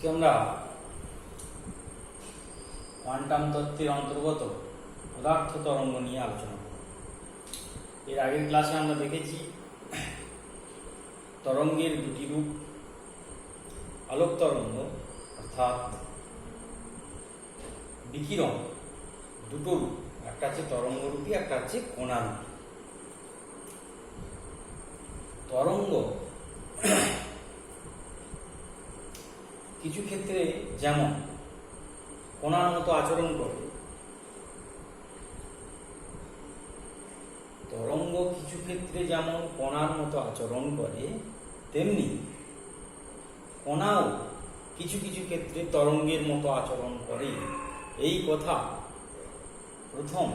আজকে আমরা কোয়ান্টাম তত্ত্বের অন্তর্গত পদার্থ তরঙ্গ নিয়ে আলোচনা করব। এর আগের ক্লাসে আমরা দেখেছি তরঙ্গের দুটি রূপ, আলোক তরঙ্গ অর্থাৎ বিকিরণ, দুটো রূপ, একটা হচ্ছে তরঙ্গরূপী, একটা হচ্ছে কণারূপী। তরঙ্গ কিছু ক্ষেত্রে যেমন কণার মতো আচরণ করে, তরঙ্গ কিছু ক্ষেত্রে যেমন কণার মতো আচরণ করে, তেমনি কণাও কিছু কিছু ক্ষেত্রে তরঙ্গের মতো আচরণ করে। এই কথা প্রথম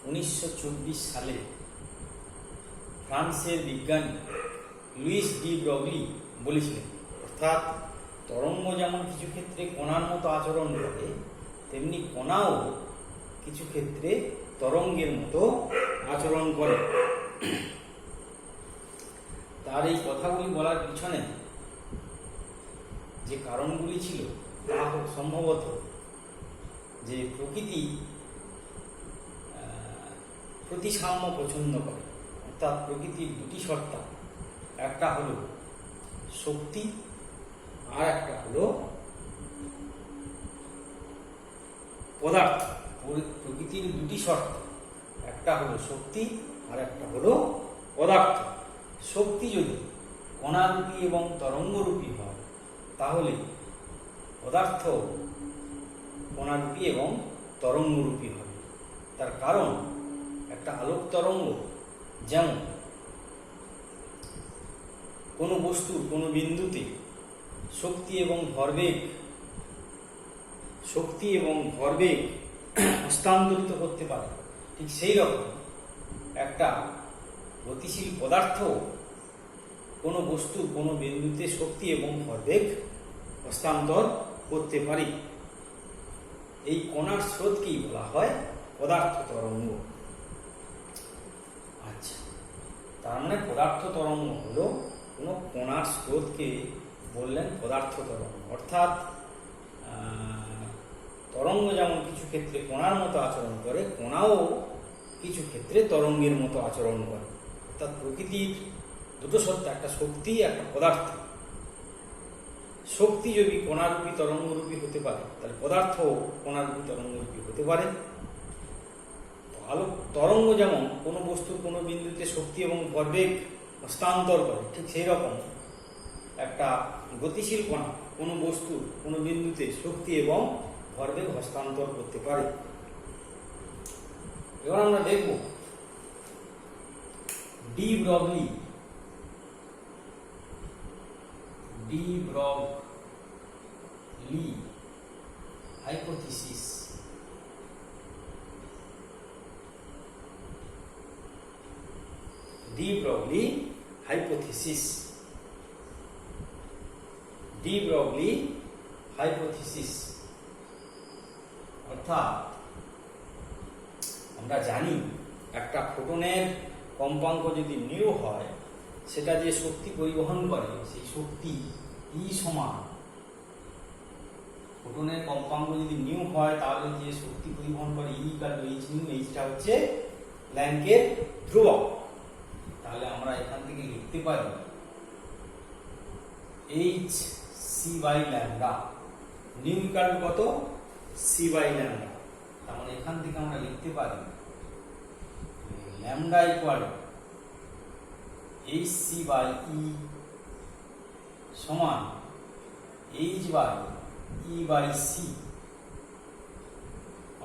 1924 সালে ফ্রান্সের বিজ্ঞানী লুইস ডি ব্রগলি বলেছিলেন। অর্থাৎ তরঙ্গ যেমন কিছু ক্ষেত্রে কণার মতো আচরণ করে, তেমনি কণাও কিছু ক্ষেত্রে তরঙ্গের মতো আচরণ করে। তার এই কথাগুলি বলার পিছনে যে কারণগুলি ছিল তা সম্ভবত যে প্রকৃতি প্রতিসাম্য পছন্দ করে। অর্থাৎ প্রকৃতির দুটি সত্তা, একটা হলো শক্তি আর একটা হলো পদার্থ। প্রকৃতির দুটি শর্ত, একটা হলো শক্তি আর একটা হলো পদার্থ। শক্তি যদি কণারূপী এবং তরঙ্গরূপী হয়, তাহলে পদার্থ কণারূপী এবং তরঙ্গরূপী হবে। তার কারণ একটা আলোক তরঙ্গ যেমন কোনো বস্তুর কোনো বিন্দুতে শক্তি এবং ভরবেগ হস্তান্তরিত করতে পারে, ঠিক সেই রকম একটা গতিশীল পদার্থ কোনো বস্তুর কোনো বিন্দুতে শক্তি এবং ভরবেগ হস্তান্তর করতে পারে। এই কণার স্রোতকেই বলা হয় পদার্থ তরঙ্গ। আচ্ছা, তার মানে পদার্থ তরঙ্গ হলো কোনো কণার স্রোতকে বললেন পদার্থ তরঙ্গ। অর্থাৎ তরঙ্গ যেমন কিছু ক্ষেত্রে কণার মতো আচরণ করে, কণাও কিছু ক্ষেত্রে তরঙ্গের মতো আচরণ করে। অর্থাৎ প্রকৃতির দুটো সত্তা, একটা শক্তি একটা পদার্থ। শক্তি যদি কণারূপী তরঙ্গরূপী হতে পারে, তাহলে পদার্থ কণারূপী তরঙ্গরূপী হতে পারে। আলোক তরঙ্গ যেমন কোনো বস্তুর কোনো বিন্দুতে শক্তি এবং ভরবেগ হস্তান্তর করে, ঠিক সেই রকম একটা গতিশীল কণা কোনো বস্তুর কোনো বিন্দুতে শক্তি এবং ভরবেগ হস্তান্তর করতে পারে। এবার আমরা দেখব de Broglie hypothesis. De Broglie hypothesis অর্থাৎ আমরা জানি একটা ফোটনের কম্পাঙ্ক যদি নিউ হয়, সেটা যে শক্তি পরিবহন করে সেই শক্তি ই সমান, ফোটনের কম্পাঙ্ক যদি নিউ হয় তাহলে যে শক্তি পরিবহন করে E equal to h nu, এইচটা হচ্ছে প্ল্যাঙ্কের ধ্রুবক। তাহলে আমরা এখান থেকে লিখতে পারি h c by lambda, nu equal to কত? C by lambda. তার মানে এখান থেকে আমরা লিখতে পারি lambda equal h c by E সমান h by E by c.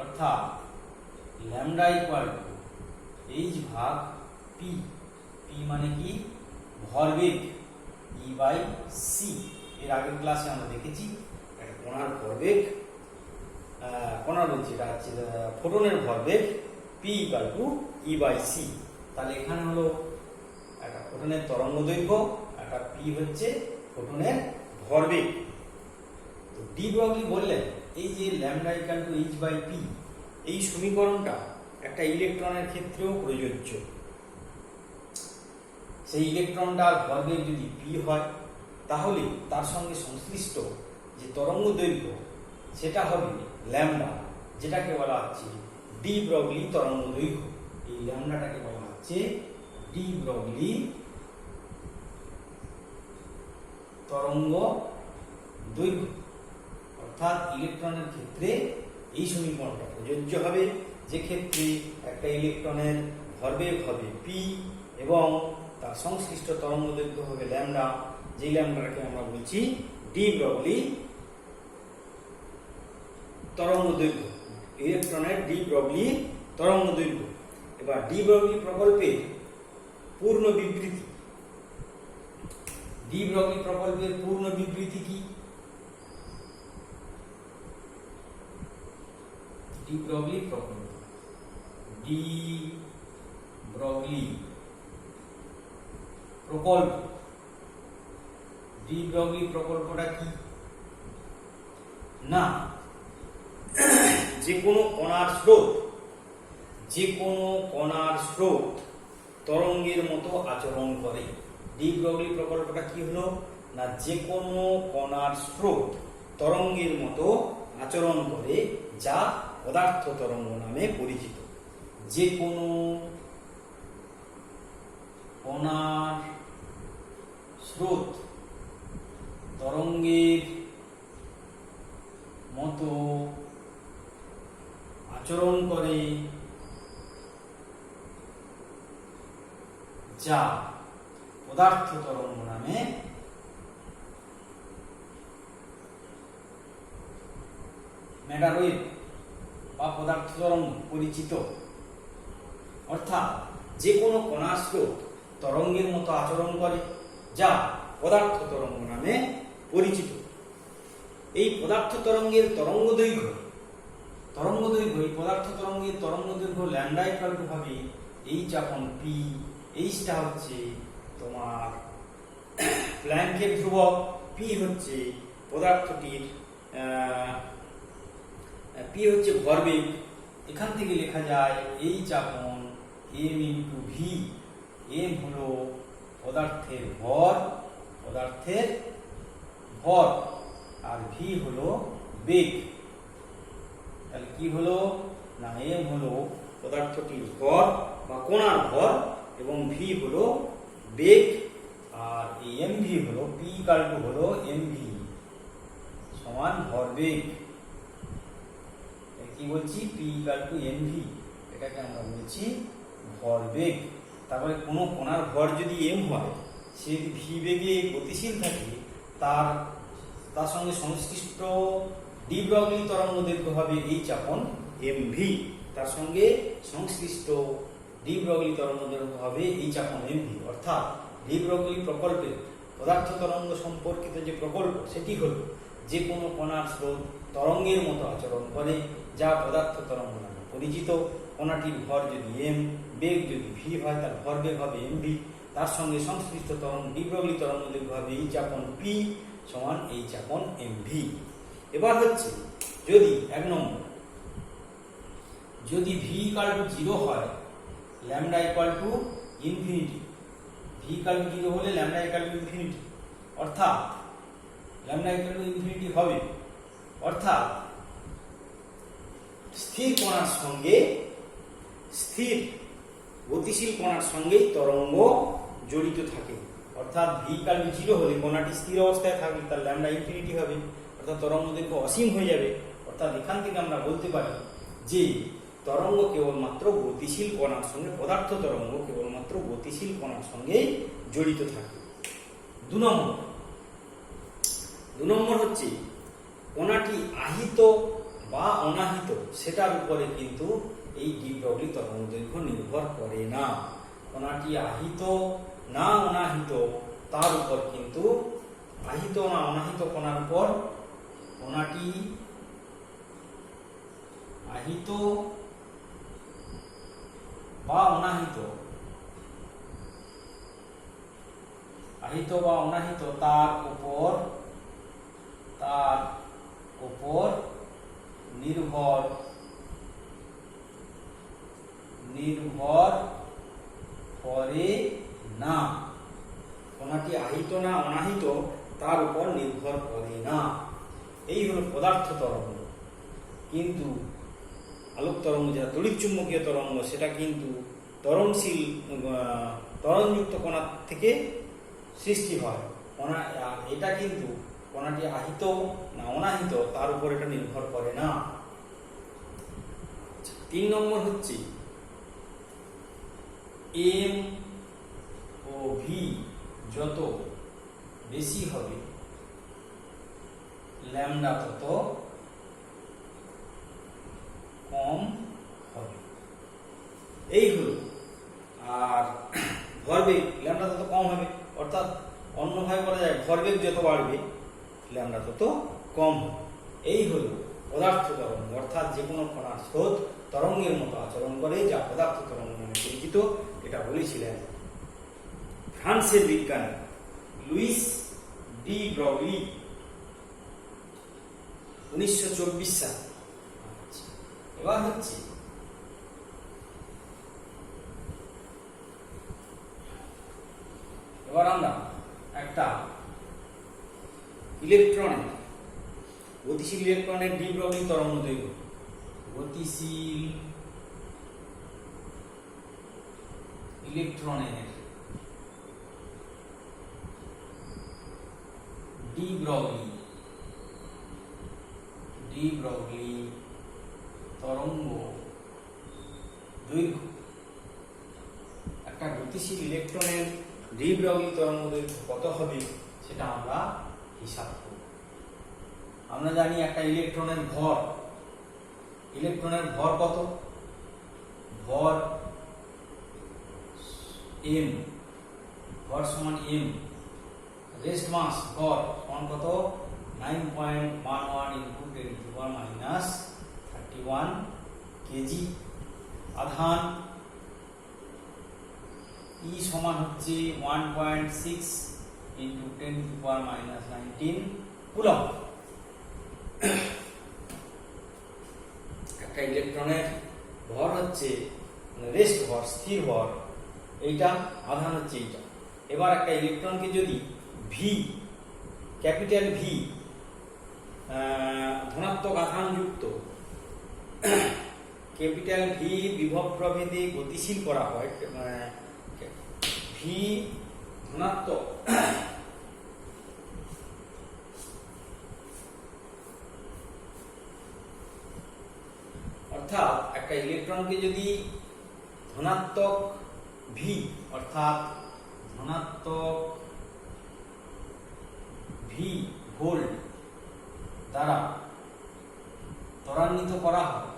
অর্থাৎ ল্যামডা ইকুয়াল টু এইচ ভাগ পি। পি মানে কি? ভরবেগ। ই বাই সি এর আগের ক্লাসে আমরা দেখেছি একটা কণার ভরবেগ, কণার বলছি এটা হচ্ছে ফোটনের ভরবেগ P equal to E by C. তাহলে এখানে হলো একটা ফোটনের তরঙ্গ দৈর্ঘ্য, একটা পি হচ্ছে ফোটনের ভরবেগ। তো ডি ব্রগলি বললেন এই যে lambda equal to H by P, এই সমীকরণটা একটা ইলেকট্রনের ক্ষেত্রেও প্রযোজ্য। সেই ইলেকট্রনটার ভরবেগ যদি পি হয়, তাহলে তার সঙ্গে সংশ্লিষ্ট যে তরঙ্গ দৈর্ঘ্য সেটা হবে ল্যামডা, যেটাকে বলা হচ্ছে ডি ব্রগলি তরঙ্গ দৈর্ঘ্য। এই ল্যামডাটাকে বলা হচ্ছে ডি ব্রগলি তরঙ্গ দৈর্ঘ্য। অর্থাৎ ইলেকট্রনের ক্ষেত্রে এই সমীকরণটা প্রযোজ্য হবে, যে ক্ষেত্রে একটা ইলেকট্রনের ভরবেগ হবে পি এবং তার সংশ্লিষ্ট তরঙ্গ দৈর্ঘ্য হবে ল্যামডা, যেই ল্যামডাটাকে আমরা বলছি ডি ব্রগলি তরঙ্গ দৈর্ঘ্য, ইলেকট্রনের ডি ব্রগলি তরঙ্গ দৈর্ঘ্য। এবার ডি ব্রগলি প্রকল্পের পূর্ণ বিবৃতি, ডি ব্রগলি প্রকল্পের পূর্ণ বিবৃতি কি? ডি ব্রগলি প্রকল্প, ডি ব্রগলি প্রকল্প, ডি ব্রগলি প্রকল্পটা কি? না, যে কোনো কণার স্রোত, যে কোনো কণার স্রোত তরঙ্গের মতো আচরণ করে। ডি ব্রগলি প্রকল্পটা কি হলো? না, যে কোনো কণার স্রোত তরঙ্গের মতো আচরণ করে, যা পদার্থ তরঙ্গ নামে পরিচিত। যে কোনো কণার স্রোত তরঙ্গের মতো আচরণ করে, যা পদার্থ তরঙ্গ নামে ম্যাটারওয়েভ বা পদার্থ তরঙ্গ পরিচিত। অর্থাৎ যে কোনো কণার স্রোত তরঙ্গের মতো আচরণ করে, যা পদার্থ তরঙ্গ নামে পরিচিত। এই পদার্থ তরঙ্গের তরঙ্গ দৈর্ঘ্য, এই পদার্থ তরঙ্গের তরঙ্গ দৈর্ঘ্য ল্যামডা ইকুয়াল টু হবে এইচ আপন পি। এইচটা হচ্ছে তোমার প্ল্যাঙ্কের ধ্রুবক, পি হচ্ছে পদার্থটির পি হচ্ছে ভরবেগ। এখান থেকে লেখা যায় এইচ আপন এম ইন্টু ভি। এম হলো পদার্থের ভর, আর ভি হলো বেগ। তাহলে কি হলো? না, এম হলো পদার্থটির ভর বা কণার ভর এবং ভি হলো বেগ, আর এই এম ভি হলো পি ইকুয়াল টু হলো এম ভি সমান ভরবেগ। কি বলছি? P equal to M V, এটাকে আমরা বলছি ভরবেগ। তারপরে কোনো কণার ভর যদি এম হয়, সে যদি ভি বেগে গতিশীল থাকে, তার সঙ্গে সংশ্লিষ্ট ডি ব্রগলি তরঙ্গ দৈর্ঘ্য হবে এইচ আপন এম ভি। তার সঙ্গে সংশ্লিষ্ট ডি ব্রগলি তরঙ্গ দৈর্ঘ্য হবে এইচ আপন এম ভি। অর্থাৎ ডি ব্রগলি প্রকল্পের পদার্থ তরঙ্গ সম্পর্কিত যে প্রকল্প, সেটি হল যে কোনো কণার স্রোত তরঙ্গের মতো আচরণ করে, যা পদার্থ তরঙ্গ নামে পরিচিত। কণাটির ভর যদি এম, বেগ যদি ভি হয়, তার ভরবেগ হবে এম ভি। তার সঙ্গে সংশ্লিষ্ট তরঙ্গ ডি ব্রগলি তরঙ্গ দৈর্ঘ্য হবে এইচ আপন পি সমান এইচ আপন এম ভি। এবার হচ্ছে যদি 1 নম্বর, যদি ভি ইকুয়াল টু 0 হয়, lambda equal to infinity. V equal two 0 হলে ল্যামডা ইকুয়াল টু ইনফিনিটি, অর্থাৎ ল্যামডা ইকুয়াল টু ইনফিনিটি হবে। অর্থাৎ স্থির কণার সঙ্গে, স্থির গতিশীল কণার সঙ্গেই তরঙ্গ জড়িত থাকে। অর্থাৎ ভি ইকুয়াল টু 0 হলে কণাটি স্থির অবস্থায় থাকবে, তার ল্যামডা ইনফিনিটি হবে, অর্থাৎ তরঙ্গ দৈর্ঘ্য অসীম হয়ে যাবে। অর্থাৎ এখান থেকে আমরা বলতে পারি যে তরঙ্গ কেবলমাত্র গতিশীল কণার সঙ্গে, পদার্থ তরঙ্গ কেবলমাত্র গতিশীল কণার সঙ্গে জড়িত থাকে। 2 নম্বর হচ্ছে কণাটি আহিত বা অনাহিত, সেটার উপরে কিন্তু এই ডি ব্রগলি তরঙ্গ দৈর্ঘ্য নির্ভর করে না। কণাটি আহিত না অনাহিত, তার উপর কিন্তু, আহিত না অনাহিত কণার উপর, কণাটি আহিত বা অনাহিত, তার উপর নির্ভর করে না। কণাটি আহিত না অনাহিত তার উপর নির্ভর করে না। এই হলো পদার্থ তরঙ্গ। কিন্তু আলোক তরঙ্গ, যেটা তড়িৎ চুম্বকীয় তরঙ্গ, সেটা কিন্তু ত্বরণশীল ত্বরণযুক্ত কণা থেকে সৃষ্টি হয়। এটা কিন্তু কণাটি আহিত না অনাহিত তার উপর এটা নির্ভর করে না। 3 নম্বর হচ্ছে এম ও ভি যত বেশি হবে ল্যামডা তত কম হবে। এই হলো। আর ভরবেগ ল্যামডা তত কম হবে, অর্থাৎ অন্যভাবে বলা যায় ভরবেগ যত বাড়বে ল্যামডা তত কম হবে। এই হলো পদার্থ তরঙ্গ, অর্থাৎ যে কোনো কণার স্রোত তরঙ্গের মতো আচরণ করে, যা পদার্থ তরঙ্গ নামে পরিচিত। এটা বলেছিলেন ফ্রান্সের বিজ্ঞানী লুইস ডি ব্রগলি 1924 সালে। এবার হচ্ছে আমরা একটা ইলেকট্রনের গতিশীল ইলেকট্রনের ডি ব্রগলি তরঙ্গ দৈর্ঘ্য, গতিশীল ইলেকট্রনের ডি ব্রগলি তরঙ্গ দৈর্ঘ্য। একটা গতিশীল ইলেকট্রনের ডি ব্রগলি তরঙ্গ দৈর্ঘ্য কত হবে সেটা আমরা হিসাব করব। আমরা জানি একটা ইলেকট্রনের ভর কত? ভর m, ভর সমান m, রেস্ট মাস ভর সমান কত? 9.11 into 10 to power minus 31 kg. আধান E সমান হচ্ছে 1.6 into 10 to power minus 19 coulomb. একটা ইলেকট্রনের ভর হচ্ছে রেস্ট ভর, স্থির ভর, এইটা। আধান হচ্ছে এইটা। এবার একটা ইলেকট্রনকে যদি ভি, ক্যাপিটাল ভি, ধনাত্মক আধান যুক্ত ক্যাপিটাল ভি বিভব প্রভেদে গতিশীল করা হয়, ভি ধনাত্মক অর্থাৎ একটা ইলেকট্রনকে যদি ধনাত্মক ভি অর্থাৎ ধনাত্মক ভি ভোল্ট দ্বারা ত্বরান্বিত করা হয়,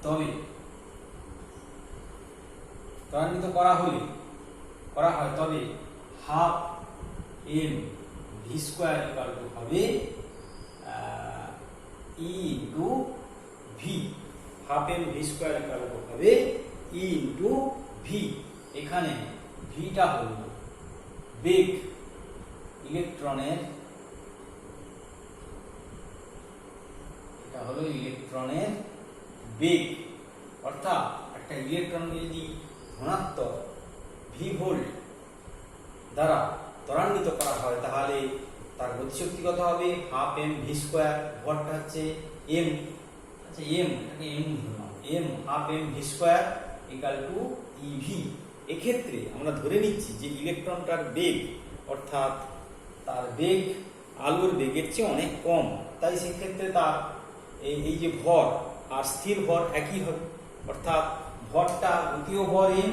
তবে ত্বরান্বিত করা হয় তবে half M V square equal to হবে e into V. Half M V square equal to হবে ই ইন্টু ভি। এখানে ভিটা হল বেগ ইলেকট্রনের, এটা হলো ইলেকট্রনের বেগ। অর্থাৎ একটা ইলেকট্রনকে যদি ধনাত্মক ভি ভোল্ট দ্বারা ত্বরান্বিত করা হয় তাহলে তার গতিশক্তি কত হবে? Half M V square. ভরটা হচ্ছে এম, আচ্ছা এম, এটাকে এম ধরলাম, M half M V square equal to EV. এক্ষেত্রে আমরা ধরে নিচ্ছি যে ইলেকট্রনটার বেগ, অর্থাৎ তার বেগ আলোর বেগের চেয়ে অনেক কম, তাই সেক্ষেত্রে তার এই যে ভর আর স্থির ভর একই হবে। অর্থাৎ ভরটা গতীয় ভর এম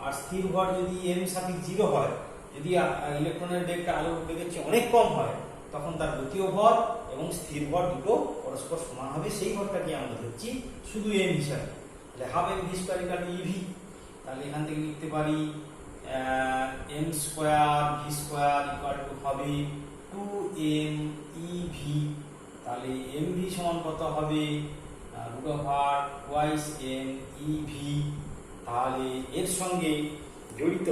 আর স্থির ভর যদি এম সাপেক্ষে 0 হয়, যদি ইলেকট্রনের বেগটা আলোর বেগের চেয়ে অনেক কম হয়, তখন তার গতীয় ভর এবং স্থির ভর দুটো পরস্পর সমান হবে। সেই ভরটাকে আমরা ধরছি শুধু এম হিসাবে। তাহলে half M V square equal to EV. তাহলে এখান থেকে লিখতে পারি M square V square equal to হবে 2m ইভি। তাহলে এম ভি সমান কত হবে? Root over twice M EV. তাহলে এর সঙ্গে জড়িত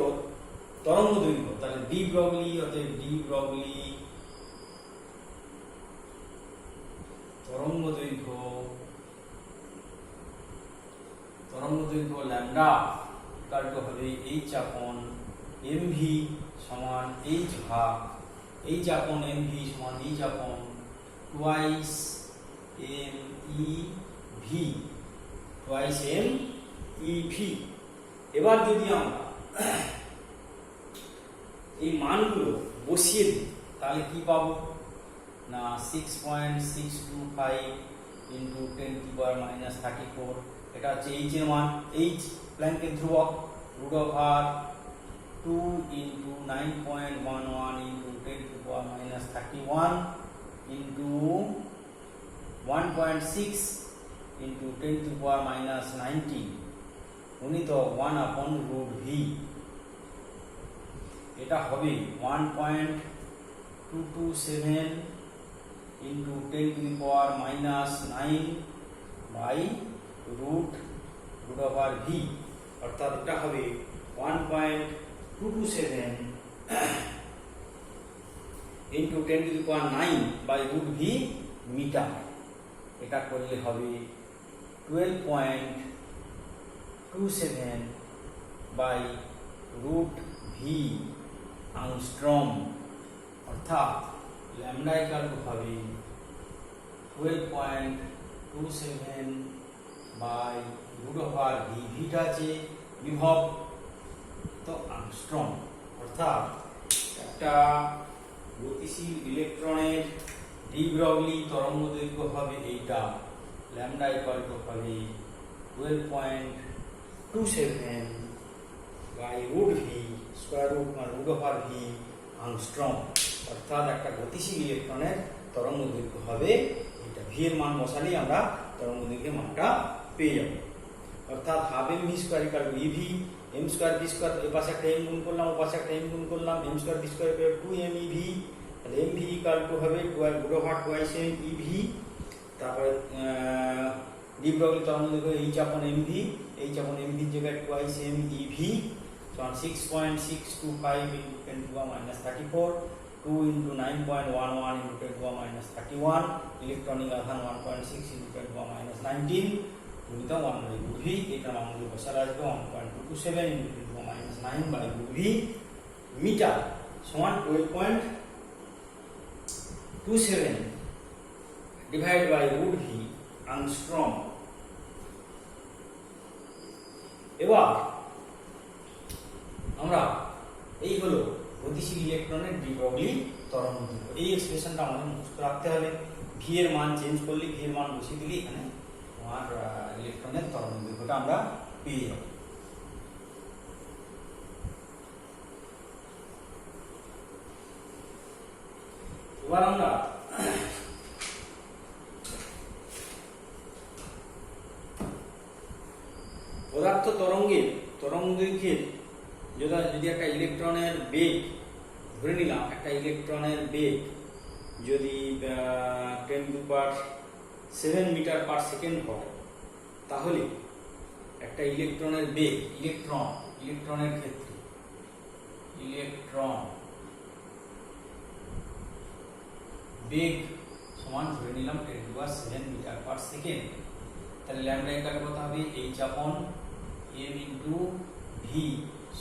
তরঙ্গ দৈর্ঘ্য, তাহলে ডি ব্রগলি, অতএব ডি ব্রগলি তরঙ্গ দৈর্ঘ্য ল্যামডা ইকুয়াল টু হবে হবে এইচ আপন এমভি সমান এইচ ভাগ এইচ আপন এমভি সমান H upon twice M E V twice M E V. এবার যদি আমরা এই মানগুলো বসিয়ে দিই তাহলে কি পাবো না 6.625 ইন্টু 10⁻−34, এটা হচ্ছে এইচ এর মান, এইচ প্ল্যাঙ্কের ধ্রুবক, root over 2 into 9.11 into 10⁻31 into 1.6 into 10⁻19 গুণিত 1/√v। এটা হবে 1.227 into 10⁻⁹ by root over V, অর্থাৎ এটা হবে 1.227 into 10⁹ by root V metre. এটা করলে হবে 12.27 বাই রুট ভি আংস্ট্রম, অর্থাৎ ল্যামডা ইকুয়াল টু হবে 12.27 বাই রুট ওভার ভি, ভিটা আছে বিভব তো আংস্ট্রম, অর্থাৎ একটা গতিশীল ইলেকট্রনের ডি ব্রগলি তরঙ্গ দৈর্ঘ্য হবে এইটা, ল্যামডা ইকুয়াল টু হবে 12.27 by root V square root over V angstrom, অর্থাৎ একটা গতিশীল ইলেকট্রনের তরঙ্গ দৈর্ঘ্য হবে এটা। ভি এর মান বসালেই আমরা তরঙ্গ দৈর্ঘ্যের মানটা পেয়ে যাব, অর্থাৎ half M v square equal to e V, m square V square, এ পাশে একটা এম গুণ করলাম, ও পাশে একটা এম গুণ করলাম, M square V square equal to 2m EV, তাহলে এম ভি ইকুয়াল টু হবে 12 root over twice M EV, তারপরে ডি ব্রগলি তরঙ্গ দৈর্ঘ্য এইচ আপন এমভি, এইচ আপন এমভির জায়গায় টুয়াইস এম ইভি সমান 6.625 ইন্টু 10⁻34, 2 ইন্টু 9.11 ইন্টু 10⁻31, ইলেকট্রনিক আধান 1.6 ইন্টু 10⁻19 গুণিত 1/√v, এটা মানগুলো বসালে আসবে 1.227 ইন্টু 10⁻9 বাই √v মিটার সমান 12.27 ডিভাইড বাই √v আংস্ট্রম। এবার আমরা এই হলো গতিশীল ইলেকট্রনের ডি ব্রগলি তরঙ্গ দৈর্ঘ্য। এই এক্সপ্রেশনটা আমাদের মুখস্থ রাখতে হবে। ভি এর মান চেঞ্জ করলে, ভি এর মান বসিয়ে দিলে এখানে আমার ইলেকট্রনের তরঙ্গ দৈর্ঘ্যটা আমরা পেয়ে যাব। এবার আমরা পদার্থ তরঙ্গের তরঙ্গ দৈর্ঘ্যের যদি একটা ইলেকট্রনের বেগ ধরে নিলাম, একটা ইলেকট্রনের বেগ যদি 10⁻7 মিটার পার সেকেন্ড হয়, তাহলে একটা ইলেকট্রনের বেগ, ইলেকট্রনের ক্ষেত্রে ইলেকট্রন বেগ সমান ধরে নিলাম 10⁻7 মিটার পার সেকেন্ড, তাহলে ল্যামডা ইকুয়াল কত হবে এইচ আপন এম ইন্টু ভি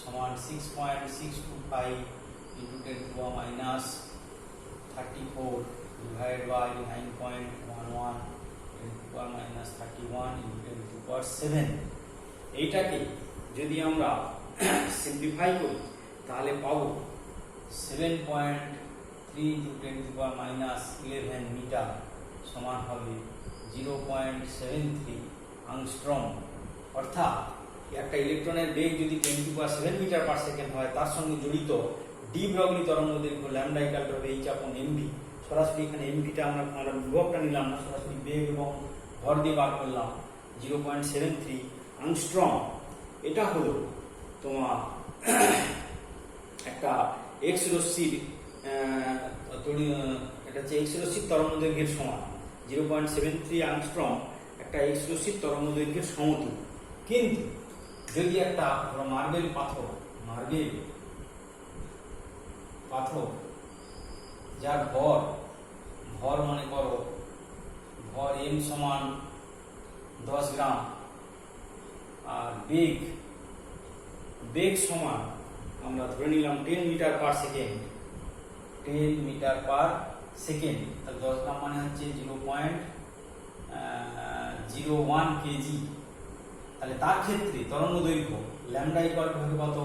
সমান 6.625 ইন্টু 10⁻34 ডিভাইড বাই 9.11 10⁻31 ইন্টু 10⁻7। এইটাকে যদি আমরা সিম্পলিফাই করি তাহলে পাবো 7.3 ইন্টু 10⁻11 মিটার সমান হবে 0.73 আংস্ট্রম, অর্থাৎ একটা ইলেকট্রনের বেগ যদি 10⁻7 মিটার পার সেকেন্ড হয়, তার সঙ্গে জড়িত ডি ব্রগলি তরঙ্গ দৈর্ঘ্য ল্যামডা ইকুয়াল টু হবে এইচ আপন এমভি। সরাসরি এখানে এমভিটা আমরা বিভবটা নিলাম না, সরাসরি বেগ এবং ভর দিয়ে বার করলাম 0.73 আংস্ট্রম। এটা হলো তোমার একটা এক্স রশ্মির এটা হচ্ছে এক্স রশ্মির তরঙ্গ দৈর্ঘ্যের সমান। 0.73 আংস্ট্রম একটা এক্স রশ্মির তরঙ্গ দৈর্ঘ্যের সমতুল্য। কিন্তু যদি একটা মার্বেল পাথর যার ভর মনে করো ভর এম সমান 10 গ্রাম আর বেগ বেগ সমান আমরা ধরে নিলাম 10 metre per second, 10 metre per second, তাহলে 10 গ্রাম মানে হচ্ছে 0.01 কেজি। তাহলে তার ক্ষেত্রে তরঙ্গ দৈর্ঘ্য ল্যামডা ইকুয়াল টু হবে কত,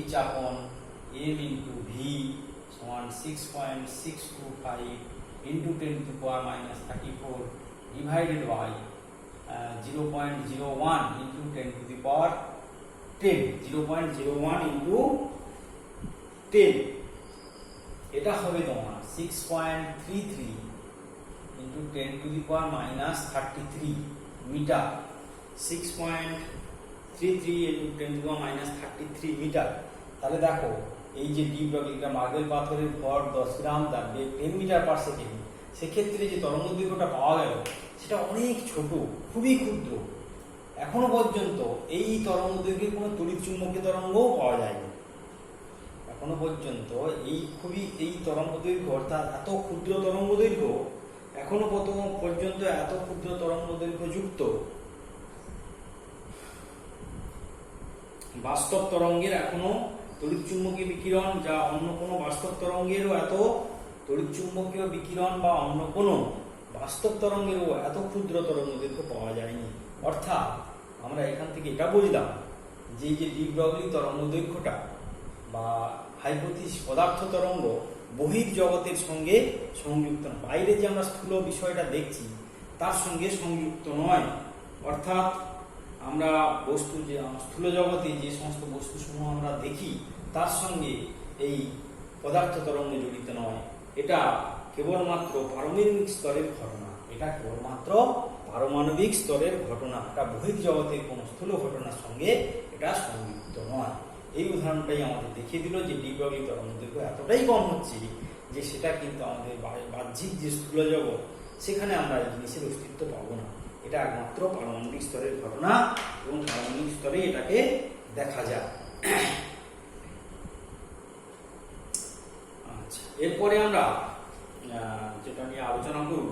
h আপন m ইন্টু ভি সমান 6.625 into 10 to power minus 34 divided by 0.01 into 10 to the power 10, 0.01 into 10, এটা হবে তোমার 6.33 into 10 to the power minus 33 metre, 6.33 into 10 to the power minus 33 metre. তাহলে দেখো এই যে ডি ব্লকের মার্বেল পাথরের ভর 10 গ্রাম, তার বেগ 10 মিটার পার সেকেন্ড, সেক্ষেত্রে যে তরঙ্গ দৈর্ঘ্যটা পাওয়া গেল সেটা অনেক ছোট, খুবই ক্ষুদ্র। এখনো পর্যন্ত এই তরঙ্গ দৈর্ঘ্যের কোনো তড়িৎ চুম্বকীয় তরঙ্গও পাওয়া যায়নি। এখনো পর্যন্ত এই তরঙ্গ দৈর্ঘ্য অর্থাৎ এত ক্ষুদ্র তরঙ্গ দৈর্ঘ্য, এখনো পর্যন্ত এত ক্ষুদ্র তরঙ্গ দৈর্ঘ্য যুক্ত বাস্তব তরঙ্গের এখনো তড়িৎ চুম্বকীয় বিকিরণ, যা অন্য কোনো বাস্তব তরঙ্গেরও এত তড়িৎ চুম্বকীয় বিকিরণ বা অন্য কোনো বাস্তব তরঙ্গেরও এত ক্ষুদ্র তরঙ্গ দৈর্ঘ্য পাওয়া যায়নি। অর্থাৎ আমরা এখান থেকে এটা বুঝলাম যে এই যে ডি ব্রগলি তরঙ্গ দৈর্ঘ্যটা বা হাইপোথিস পদার্থ তরঙ্গ বহির জগতের সঙ্গে সংযুক্ত নয়, বাইরে যে আমরা স্থূল বিষয়টা দেখছি তার সঙ্গে সংযুক্ত নয়। অর্থাৎ আমরা বস্তু যে স্থূল জগতে যে সমস্ত বস্তুসমূহ আমরা দেখি তার সঙ্গে এই পদার্থ তরঙ্গ জড়িত নয়। এটা কেবলমাত্র পারমাণবিক স্তরের ঘটনা, এটা কেবলমাত্র পারমাণবিক স্তরের ঘটনা, এটা বহির জগতের কোনো স্থূল ঘটনার সঙ্গে এটা সংযুক্ত নয়। এই উদাহরণটাই আমাদের দেখিয়ে দিল যে ডি ব্রগলি তরঙ্গ দৈর্ঘ্য এতটাই কম হচ্ছে যে সেটা কিন্তু আমাদের বাহ্যিক যে স্থূল জগৎ সেখানে আমরা এই জিনিসের অস্তিত্ব পাবো না। এটা একমাত্র পারমাণবিক স্তরের ঘটনা এবং পারমাণবিক স্তরে এটাকে দেখা যায়। আচ্ছা, এরপরে আমরা যেটা নিয়ে আলোচনা করব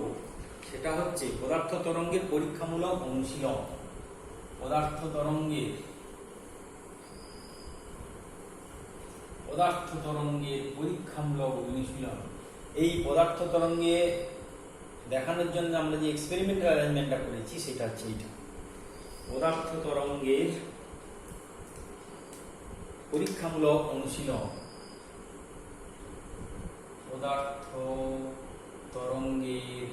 সেটা হচ্ছে পদার্থ তরঙ্গের পরীক্ষামূলক অনুশীলন। পদার্থ তরঙ্গের পরীক্ষামূলক অনুশীলন। এই পদার্থ তরঙ্গে দেখানোর জন্য আমরা যে এক্সপেরিমেন্টাল অ্যারেঞ্জমেন্টটা করেছি সেটা হচ্ছে এইটা, পদার্থ তরঙ্গের পরীক্ষামূলক অনুশীলন। পদার্থ তরঙ্গের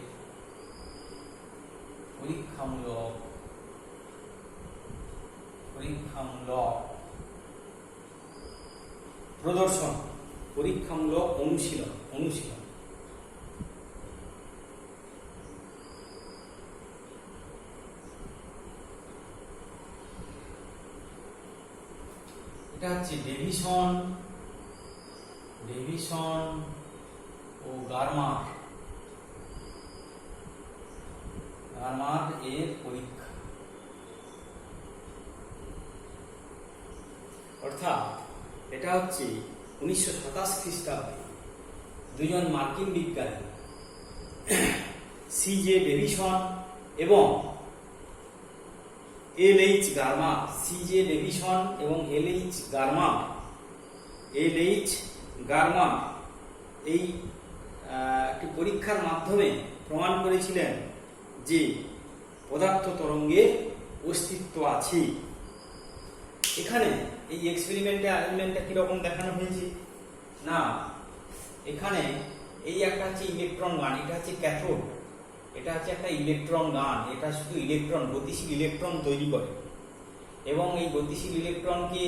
পরীক্ষামূলক প্রদর্শন, পরীক্ষামূলক অনুশীলন। এটা হচ্ছে ডেভিসন ও গারমার এর পরীক্ষা। অর্থাৎ এটা হচ্ছে 1927 খ্রিস্টাব্দে দুজন মার্কিন বিজ্ঞানী সিজে ডেভিসন এবং এলএইচ গারমার, সিজে ডেভিসন এবং এলএইচ গারমার এই একটি পরীক্ষার মাধ্যমে প্রমাণ করেছিলেন যে পদার্থ তরঙ্গের অস্তিত্ব আছে। এখানে এই এক্সপেরিমেন্টের অ্যারেঞ্জমেন্টটা কিরকম দেখানো হয়েছে না, এখানে এই একটা হচ্ছে ইলেকট্রন গান, এটা হচ্ছে ক্যাথোড, এটা হচ্ছে একটা ইলেকট্রন গান, এটা শুধু ইলেকট্রন, গতিশীল ইলেকট্রন তৈরি করে এবং এই গতিশীল ইলেকট্রনকে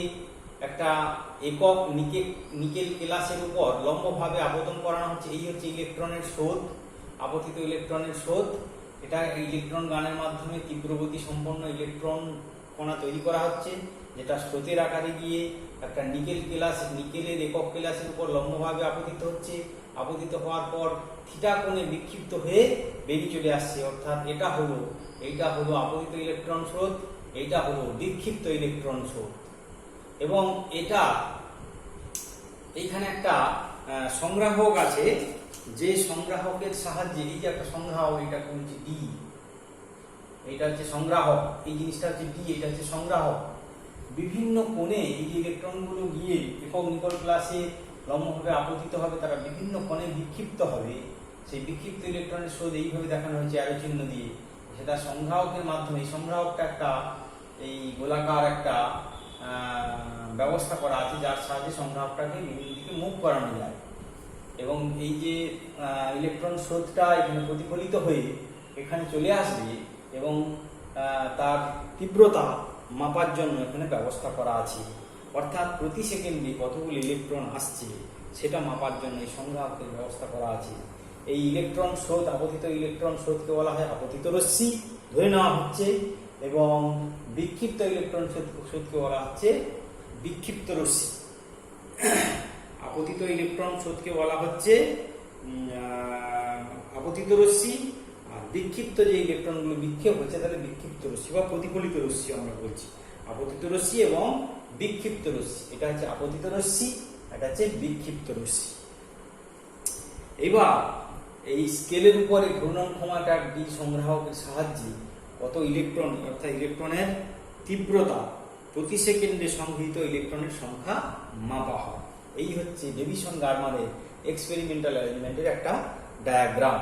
একটা একক নিকেল কেলাসের উপর লম্বভাবে আবর্তন করানো হচ্ছে। এই হচ্ছে ইলেকট্রনের স্রোত, আপতিত ইলেকট্রনের স্রোত। এটা ইলেকট্রন গানের মাধ্যমে তীব্রগতি সম্পন্ন ইলেকট্রন কণা তৈরি করা হচ্ছে, যেটা স্রোতের আকারে গিয়ে একটা নিকেলের একক কেলাসের উপর লম্বভাবে আপতিত হচ্ছে। আপতিত হওয়ার পর থিটা কোণে বিক্ষিপ্ত হয়ে বেরিয়ে চলে আসছে। অর্থাৎ এইটা হলো আপতিত ইলেকট্রন স্রোত, এইটা হলো বিক্ষিপ্ত ইলেকট্রন স্রোত। এবং এইখানে একটা সংগ্রাহক আছে, যে সংগ্রাহকের সাহায্যে এই যে একটা সংগ্রাহক, এটা হচ্ছে ডি, এইটা হচ্ছে সংগ্রাহক, এই জিনিসটা হচ্ছে ডি, এটা হচ্ছে সংগ্রাহক। বিভিন্ন কোণে এই যে ইলেকট্রনগুলো গিয়ে একক নিকট ক্লাসে লম্বভাবে আপতিত হবে, তারা বিভিন্ন কোণে বিক্ষিপ্ত হবে। সেই বিক্ষিপ্ত ইলেকট্রনের স্রোত এইভাবে দেখানো হয়েছে অ্যারো চিহ্ন দিয়ে। সেটা সংগ্রাহকের মাধ্যমে, এই সংগ্রাহকটা একটা এই গোলাকার একটা ব্যবস্থা করা আছে, যার সাহায্যে সংগ্রাহকটাকে বিভিন্ন দিকে মুভ করানো যায়। এবং এই যে ইলেকট্রন স্রোতটা এখানে প্রতিফলিত হয়ে এখানে চলে আসবে এবং তার তীব্রতা মাপার জন্য এখানে ব্যবস্থা করা আছে। অর্থাৎ প্রতি সেকেন্ডে কতগুলো ইলেকট্রন আসছে সেটা মাপার জন্য এই সংগ্রাহকের ব্যবস্থা করা আছে। এই ইলেকট্রন স্রোত, আপতিত ইলেকট্রন স্রোতকে বলা হয় আপতিত রশ্মি ধরে নেওয়া হচ্ছে, এবং বিক্ষিপ্ত ইলেকট্রন স্রোতকে বলা হচ্ছে বিক্ষিপ্ত রশ্মি। আপতিত ইলেকট্রন স্রোতকে বলা হচ্ছে আপতিত রশ্মি, আর বিক্ষিপ্ত যে ইলেকট্রনগুলো বিক্ষেপ হচ্ছে তাহলে বিক্ষিপ্ত রশ্মি বা প্রতিফলিত রশ্মি আমরা বলছি। আপতিত রশ্মি এবং বিক্ষিপ্ত রশ্মি, এটা হচ্ছে আপতিত রশ্মি, এটা হচ্ছে বিক্ষিপ্ত রশ্মি। এবার এই স্কেলের উপরে ঘূর্ণন ক্ষমতা ডি সংগ্রাহকের সাহায্যে কত ইলেকট্রন, অর্থাৎ ইলেকট্রনের তীব্রতা প্রতি সেকেন্ডে সংগৃহীত ইলেকট্রনের সংখ্যা মাপা হয়। এই হচ্ছে ডেভিসন গারমারের এক্সপেরিমেন্টাল অ্যারেঞ্জমেন্টের একটা ডায়াগ্রাম।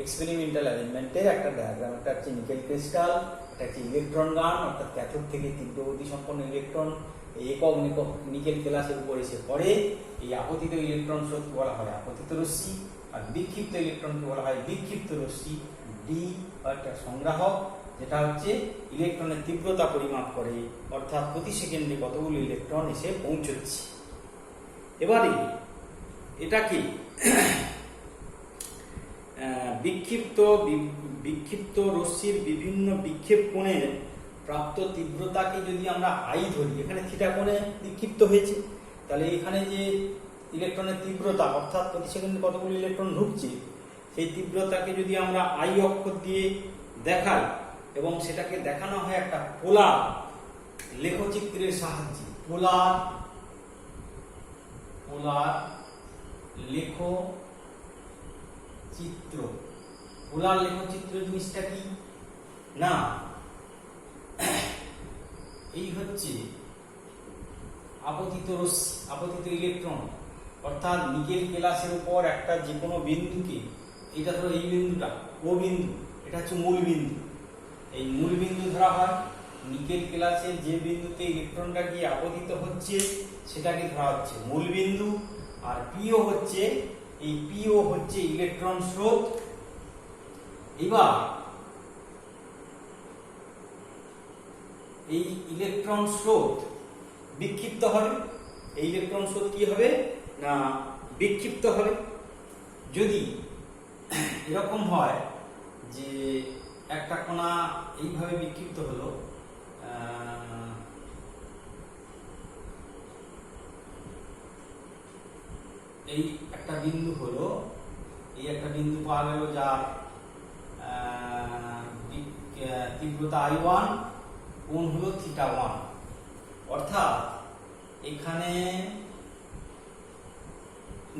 এক্সপেরিমেন্টাল অ্যারেঞ্জমেন্টের একটা ডায়াগ্রাম। একটা হচ্ছে নিকেল ক্রিস্টাল, এটা হচ্ছে ইলেকট্রন গান, অর্থাৎ ক্যাথোড থেকে তীব্রগতি সম্পন্ন ইলেকট্রন একক নিকেল ক্লাসের উপর এসে পড়ে। এই আপতিত ইলেকট্রন স্রোতকে বলা হয় আপতিত রশ্মি, আর বিক্ষিপ্ত ইলেকট্রনকে বলা হয় বিক্ষিপ্ত রশ্মি। ডি একটা সংগ্রাহক, যেটা হচ্ছে ইলেকট্রনের তীব্রতা পরিমাপ করে, অর্থাৎ প্রতি সেকেন্ডে কতগুলো ইলেকট্রন এসে পৌঁছচ্ছে। এবারে এটাকে বিক্ষিপ্ত রশ্মির বিভিন্ন বিক্ষেপ কোণের প্রাপ্ত তীব্রতাকে যদি আমরা আই ধরি, এখানে থিটা কোণে বিক্ষিপ্ত হয়েছে, তাহলে এখানে যে ইলেকট্রনের তীব্রতা, অর্থাৎ প্রতি সেকেন্ডে কতগুলো ইলেকট্রন ঢুকছে, সেই তীব্রতাকে যদি আমরা আই অক্ষর দিয়ে দেখাই এবং সেটাকে দেখানো হয় একটা পোলার লেখচিত্রের সাহায্যে। পোলার লেখচিত্র। পোলার লেখচিত্র জিনিসটা কি না, এই হচ্ছে আপতিত রশ্মি, আপতিত ইলেকট্রন, অর্থাৎ নিকেল কেলাসের উপর একটা যে কোনো বিন্দুকে, এটা ধরো এই বিন্দুটা ও বিন্দু, এটা হচ্ছে মূল বিন্দু, এই মূল বিন্দু ধরা হয়। নিকেল কেলাসের যে বিন্দুতে ইলেকট্রনটা গিয়ে আপতিত হচ্ছে সেটাকে ধরা হচ্ছে মূল বিন্দু। আর পিও হচ্ছে, এই পিও হচ্ছে ইলেকট্রন স্রোত। এবার এই ইলেকট্রন স্রোত বিক্ষিপ্ত হবে। এই ইলেকট্রন স্রোত কি হবে না, বিক্ষিপ্ত হবে। যদি এরকম হয় যে একটা কণা এইভাবে বিক্ষিপ্ত হলো, এই একটা বিন্দু হলো, এই একটা বিন্দু পাওয়া গেল যার তীব্রতা I1, কোণ হলো θ1, অর্থাৎ এখানে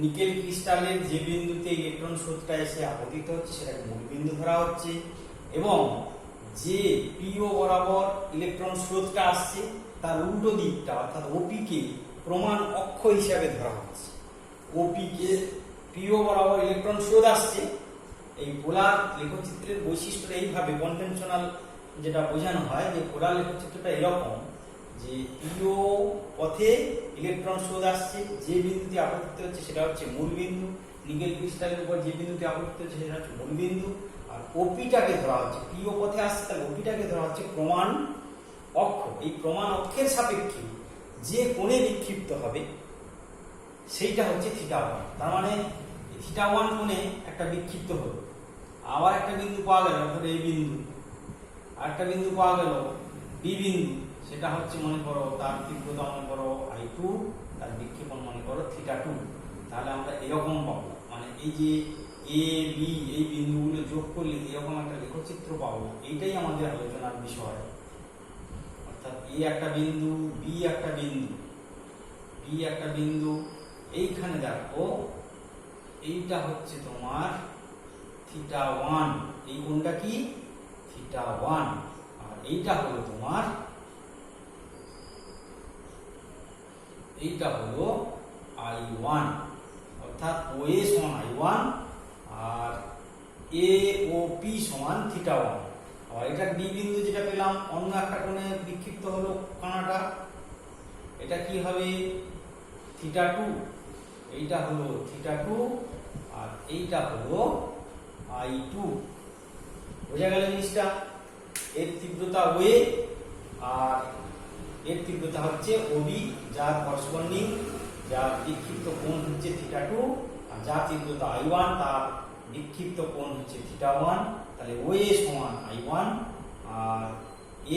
নিকেল ক্রিস্টালের যে বিন্দুতে ইলেকট্রন স্রোতটা এসে আপতিত হচ্ছে সেটাকে মূল বিন্দু ধরা হচ্ছে, এবং যে পিও বরাবর ইলেকট্রন স্রোতটা আসছে তার উল্টো দিকটা, অর্থাৎ ওপি কে প্রমাণ অক্ষ হিসাবে ধরা হচ্ছে। ওপি কে পিও বরাবর ইলেকট্রন স্রোত আসছে। এই পোলার লেখচিত্রের বৈশিষ্ট্যটা এইভাবে, কনভেনশনাল যেটা বোঝানো হয় যে পোলার লেখচিত্রটা এরকম যে পিও পথে ইলেকট্রন স্রোত আসছে, যে বিন্দুতে আপতিত হচ্ছে সেটা হচ্ছে মূল বিন্দু। নিকেল ক্রিস্টালের উপর যে বিন্দুতে আপতিত হচ্ছে সেটা হচ্ছে মূল বিন্দু। আর ওপিটাকে ধরা হচ্ছে, পিও পথে আসছে তাহলে ওপিটাকে ধরা হচ্ছে প্রমাণ অক্ষ। এই প্রমাণ অক্ষের সাপেক্ষে যে কোণে বিক্ষিপ্ত হবে সেইটা হচ্ছে θ1। তার মানে θ1 কোণে একটা বিক্ষিপ্ত হলো, আবার একটা বিন্দু পাওয়া গেল, অর্থাৎ এই বিন্দু, আর একটা বিন্দু পাওয়া গেল বি বিন্দু, সেটা হচ্ছে মনে করো তার তীব্রতা মনে করো I2, তার বিক্ষেপণ মনে করো θ2। তাহলে আমরা এরকম পাবো, মানে এই যে এ বি এই বিন্দুগুলো যোগ করলে এরকম একটা লেখচিত্র পাবো। এইটাই আমাদের আলোচনার বিষয়, অর্থাৎ এ একটা বিন্দু, বি একটা বিন্দু, বি একটা বিন্দু, এইখানে দেখো এইটা হচ্ছে তোমার θ1, এই কোণটা কি θ1, আর এইটা হলো তোমার এইটা হলো I1, অর্থাৎ OA সমান I1 আর AOP সমান θ1। আবার এটা ডি বিন্দু যেটা পেলাম অন্য একটা কোণে বিক্ষিপ্ত হলো কণাটা, এটা কি হবে θ2, এইটা হলো θ2 আর এইটা হলো I2। বোঝা গেল জিনিসটা? এর তীব্রতা OA আর এর তীব্রতা হচ্ছে OB, যার করসপন্ডিং যার বিক্ষিপ্ত কোণ হচ্ছে θ2 আর যার তীব্রতা I1 তার বিক্ষিপ্ত কোণ হচ্ছে θ1। তাহলে OA সমান I1 আর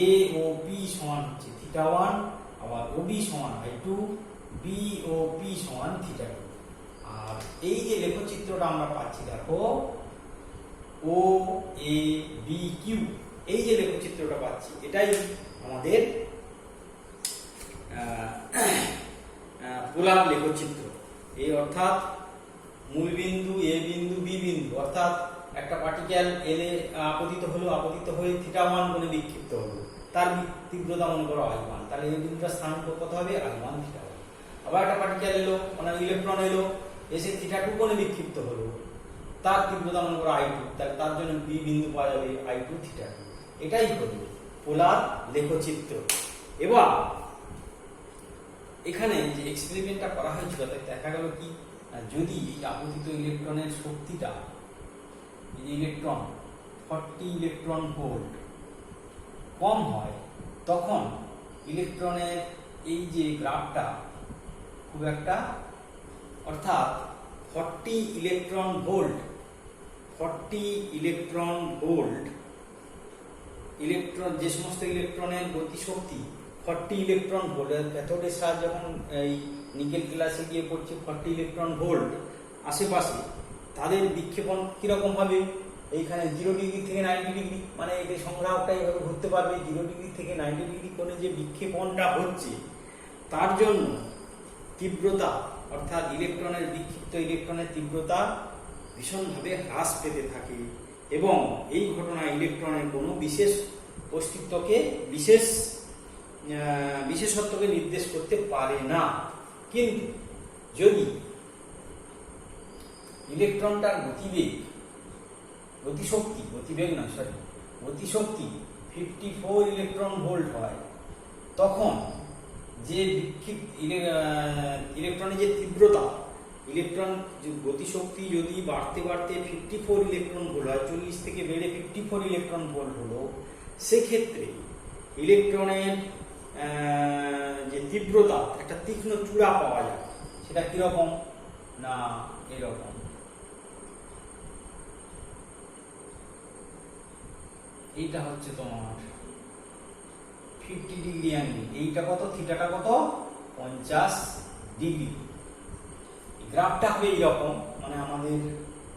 AOP সমান হচ্ছে θ1, আবার OB সমান I2, BOP সমান θ2। আর এই যে লেখচিত্রটা আমরা পাচ্ছি দেখো OABQ, এই যে লেখচিত্রটা পাচ্ছি এটাই আমাদের পোলার লেখচিত্র। এই অর্থাৎ মূল বিন্দু A বিন্দু B বিন্দু, অর্থাৎ একটা পার্টিকেল L এ আপতিত হলো, আপতিত হয়ে θ1 কোণে বিক্ষিপ্ত হলো, তার তীব্রতা মনে করো I1, তাহলে এই বিন্দুটার স্থানাঙ্ক কত হবে I1 θ1। আবার একটা পার্টিকেল এলো, মানে ইলেকট্রন এলো, এসে θ2 কোণে বিক্ষিপ্ত হলো, তার তীব্রতা মনে করো I2, তাহলে তার জন্য B বিন্দু পাওয়া যাবে I2 θ2। এটাই হলো পোলার লেখচিত্র। এবার এখানে যে এক্সপেরিমেন্টটা করা হয়েছিল তাতে দেখা গেল কি, যদি এই আপতিত ইলেকট্রনের শক্তিটা, এই ইলেকট্রন 40 ইলেকট্রন ভোল্ট কম হয়, তখন ইলেকট্রনের এই যে গ্রাফটা খুব একটা, অর্থাৎ 40 ইলেকট্রন ভোল্ট ইলেকট্রন, যে সমস্ত ইলেকট্রনের গতিশক্তি 40 ইলেকট্রন ভোল্ট, ক্যাথোডের সাহায্যে যখন এই নিকেল ক্লাসে গিয়ে পড়ছে 40 ইলেকট্রন ভোল্ট আশেপাশে, তাদের বিক্ষেপণ কিরকম হবে, এইখানে 0 ডিগ্রি থেকে 90 ডিগ্রি, মানে এই সংগ্রাহকটা এইভাবে ঘুরতে পারবে, 0 ডিগ্রি থেকে 90 ডিগ্রি কোণে যে বিক্ষেপণটা হচ্ছে তার জন্য তীব্রতা, অর্থাৎ ইলেকট্রনের বিক্ষিপ্ত ইলেকট্রনের তীব্রতা ভীষণভাবে হ্রাস পেতে থাকে এবং এই ঘটনায় ইলেকট্রনের কোনো বিশেষ অস্তিত্বকে, বিশেষত্বকে নির্দেশ করতে পারে না। কিন্তু যদি ইলেকট্রনটার গতিশক্তি 54 ইলেকট্রন ভোল্ট হয়, তখন যে ইলেকট্রনের যে তীব্রতা, ইলেকট্রন গতিশক্তি যদি বাড়তে 54 ইলেকট্রন ভোল্ট হয়, 40 থেকে বেড়ে 54 ইলেকট্রন ভোল্ট হলো, সেক্ষেত্রে ইলেকট্রনের যে তীব্রতা একটা তীক্ষ্ণ চূড়া পাওয়া যায়। সেটা কিরকম না, এরকম। এইটা হচ্ছে তোমার 50 ডিগ্রি অ্যাঙ্গেল, এইটা কত, থিটাটা কত 50 ডিগ্রি। গ্রাফটা হবে এইরকম, মানে আমাদের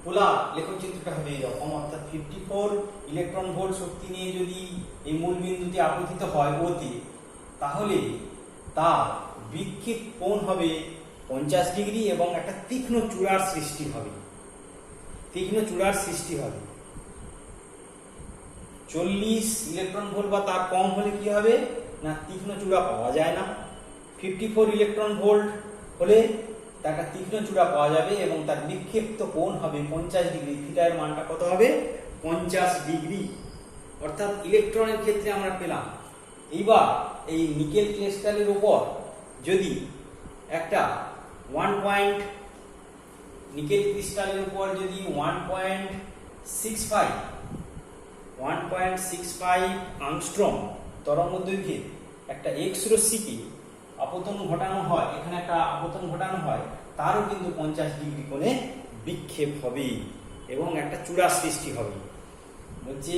পোলার লেখচিত্রটা হবে এইরকম, অর্থাৎ 54 ইলেকট্রন ভোল্ট শক্তি নিয়ে যদি এই মূল বিন্দুতে আপতিত হয় ওতে, তাহলে তার বিক্ষেপ কোণ হবে 50 ডিগ্রি এবং একটা তীক্ষ্ণ চূড়ার সৃষ্টি হবে। 40 ইলেকট্রন ভোল্ট বা তার কম হলে কি হবে না, তীক্ষ্ণ চূড়া পাওয়া যায় না। 54 ইলেকট্রন ভোল্ট হলে তার একটা তীক্ষ্ণ চূড়া পাওয়া যাবে এবং তার বিক্ষিপ্ত কোণ হবে 50 ডিগ্রি। থিটার মানটা কত হবে 50 ডিগ্রি। অর্থাৎ ইলেকট্রনের ক্ষেত্রে আমরা পেলাম। এইবার এই নিকেল ক্রিস্টালের উপর যদি একটা 1 নিকেল ক্রিস্টালের উপর যদি 1.65 আংস্ট্রম তরঙ্গদৈর্ঘ্যের একটা এক্স রশ্মিকে আপতন ঘটানো হয়, এখানে একটা আপতন ঘটানো হয়, তারও কিন্তু 50 ডিগ্রি কোণে বিক্ষেপ হবে এবং একটা চূড়া সৃষ্টি হবে। বলছে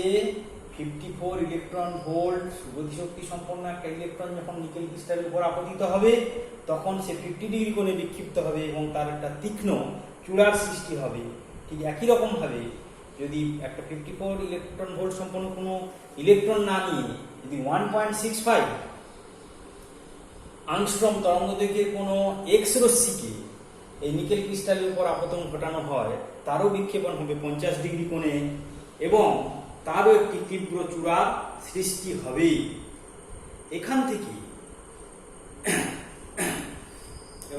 54 ইলেকট্রন ভোল্ট গতিশক্তি সম্পন্ন একটা ইলেকট্রন যখন নিকেল ক্রিস্টালের উপর আপতিত হবে, তখন সে 50 ডিগ্রি কোণে বিক্ষিপ্ত হবে এবং তার একটা তীক্ষ্ণ চূড়ার সৃষ্টি হবে। ঠিক একই রকম ভাবে যদি একটা 54 ইলেকট্রন ভোল্ট সম্পন্ন কোনো ইলেকট্রন না নিয়ে যদি 1.65 আংস্ট্রম তরঙ্গদৈর্ঘ্যের কোনো এক্স রশ্মিকে এই নিকেল ক্রিস্টালের উপর আপতন ঘটানো হয়, তারও বিক্ষেপণ হবে 50 ডিগ্রি কোণে এবং তারও একটি তীব্র চূড়া সৃষ্টি হবে। এখান থেকে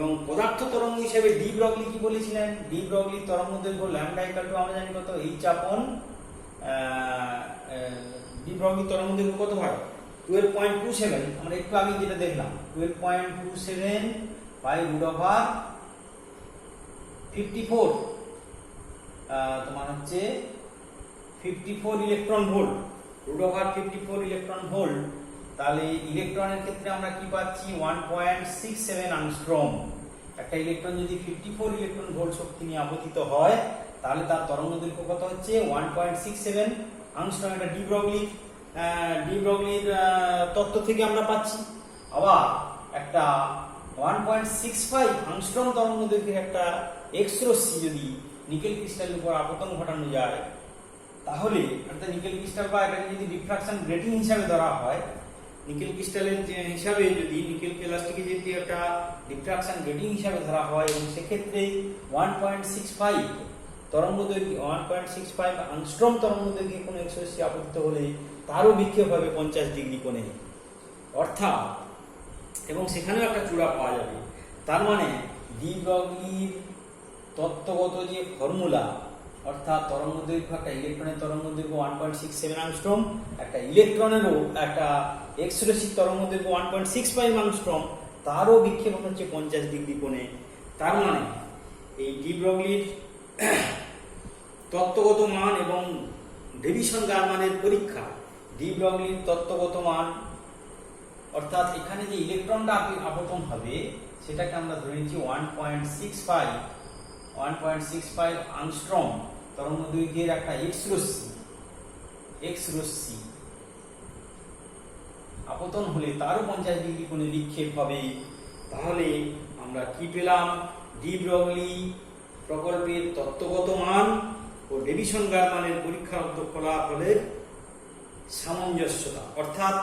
এবং পদার্থ তরঙ্গ হিসেবে ডি ব্রগলি কি বলেছিলেন? ডি ব্রগলি তরঙ্গ দৈর্ঘ্য ল্যামডা ইকুয়াল টু আমরা জানি কত, এইচ আপন ডি ব্রগলি তরঙ্গ দৈর্ঘ্য কত হয় 12.27। আমরা একটু আগে যেটা দেখলাম 12.27 বাই রুট ওভার 54 তোমার হচ্ছে 54 electron volt, root over 54 electron volt. তাহলে ইলেকট্রনের ক্ষেত্রে আমরা কি পাচ্ছি 1.67 অ্যাংস্ট্রম। একটা ইলেকট্রন যদি 54 ইলেকট্রন ভোল্ট শক্তি নিয়ে আপতিত হয় তাহলে তার তরঙ্গ দৈর্ঘ্য কত হচ্ছে 1.67 অ্যাংস্ট্রম। এটা ডি ব্রগলির তত্ত্ব থেকে আমরা পাচ্ছি। আবার একটা 1.65 অ্যাংস্ট্রম তরঙ্গ দৈর্ঘ্যের একটা এক্স রশ্মি যদি নিকেল ক্রিস্টালের উপর আপতন ঘটানো যায় তাহলে অর্থাৎ নিকেল ক্রিস্টাল বা এটাকে যদি ডিফ্রাকশন গ্রেটিং হিসাবে ধরা হয়, নিকেল ক্রিস্টালের হিসাবে যদি নিকেল প্লাস্টিকে যদি একটা ডিফ্রাকশন গ্রেটিং হিসাবে ধরা হয় এবং সেক্ষেত্রে 1.65 তরঙ্গ দৈর্ঘ্য 1.65 অ্যাংস্ট্রম তরঙ্গ দৈর্ঘ্যে কোনো এক্স রশ্মি আপতিত হলে তারও বিক্ষেপ হবে 50 ডিগ্রি কোণে, অর্থাৎ এবং সেখানেও একটা চূড়া পাওয়া যাবে। তার মানে ডি ব্রগলির তত্ত্বগত যে ফর্মুলা, অর্থাৎ তরঙ্গ দৈর্ঘ্য একটা ইলেকট্রনের তরঙ্গ দৈর্ঘ্য 1.67 অ্যাংস্ট্রম, একটা ইলেকট্রনেরও একটা এক্স রশ্মির তরঙ্গ দৈর্ঘ্য 1.65 অ্যাংস্ট্রম, তারও বিক্ষেপ হচ্ছে 50 ডিগ্রি কোণে। তার মানে এই ডি ব্রগলির তত্ত্বগত মান এবং ডেভিসন গারমানের পরীক্ষা, ডি ব্রগলির তত্ত্বগত মান অর্থাৎ এখানে যে ইলেকট্রনটা আপতন হবে সেটাকে আমরা ধরে নিচ্ছি 1.65 অ্যাংস্ট্রম তরঙ্গ দৈর্ঘ্যের একটা এক্স রশ্মি আপতন হলে তারও 50 ডিগ্রি কোণে বিক্ষেপ হবে। তাহলে আমরা কি পেলাম? ডি ব্রগলি প্রকল্পের তত্ত্বগত মান ও ডেভিসন গারমানের পরীক্ষার ফলাফলের সামঞ্জস্যতা, অর্থাৎ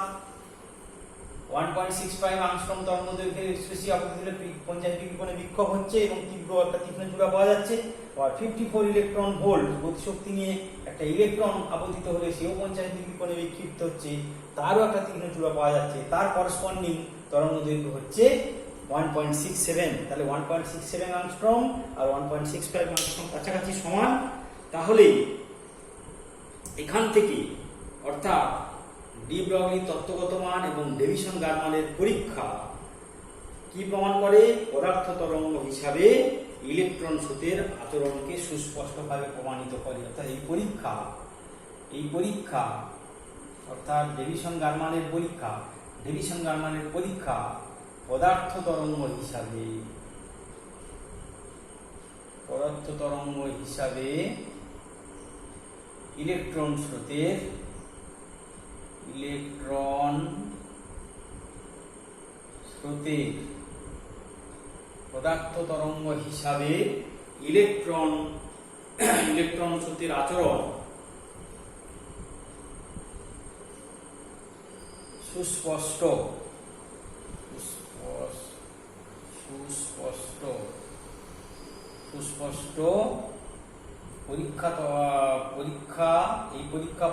1.65 অ্যাংস্ট্রম তরঙ্গ দৈর্ঘ্যের এক্স রশ্মি আপতিত হলে 50 ডিগ্রি কোণে বিক্ষোভ হচ্ছে এবং তীক্ষ্ণ চূড়া পাওয়া যাচ্ছে। আর 54 ইলেকট্রন ভোল্ট গতিশক্তি নিয়ে একটা ইলেকট্রন আপতিত হলে সেও 50 ডিগ্রি কোণে বিক্ষিপ্ত হচ্ছে, তারও একটা তীক্ষ্ণ চূড়া পাওয়া যাচ্ছে। তার করসপন্ডিং তরঙ্গ দৈর্ঘ্য হচ্ছে 1.67। তাহলে 1.67 অ্যাংস্ট্রম আর 1.65 অ্যাংস্ট্রম কাছাকাছি সমান। তাহলে এখান থেকে অর্থাৎ ডি ব্রগলি তত্ত্বগত মান এবং ডেভিসন গারমানের পরীক্ষা কি প্রমাণ করে? পদার্থ তরঙ্গ হিসাবে ইলেকট্রন স্রোতের আচরণকে সুস্পষ্টভাবে প্রমাণিত করে। অর্থাৎ এই পরীক্ষা অর্থাৎ ডেভিসন গারমানের পরীক্ষা পদার্থ তরঙ্গ হিসাবে ইলেকট্রন স্রোতের পদার্থ তরঙ্গ হিসাবে ইলেকট্রন স্রোতের আচরণ সুস্পষ্ট পরীক্ষা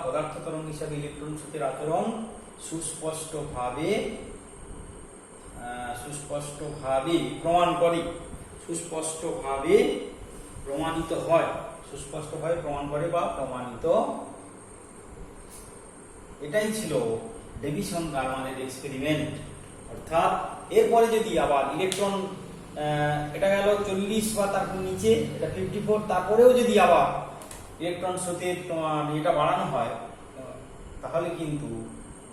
পদার্থ তরঙ্গ হিসাবে ইলেকট্রন স্রোতের আচরণ সুস্পষ্টভাবে প্রমাণিত হয়, এটাই ছিল ডেভিসন গারমানের এক্সপেরিমেন্ট। অর্থাৎ এরপরে যদি আবার ইলেকট্রন এটা গেল 40 বা তার নিচে, এটা 54, তারপরেও যদি আবার ইলেকট্রন স্রোতের এটা বাড়ানো হয় তাহলে কিন্তু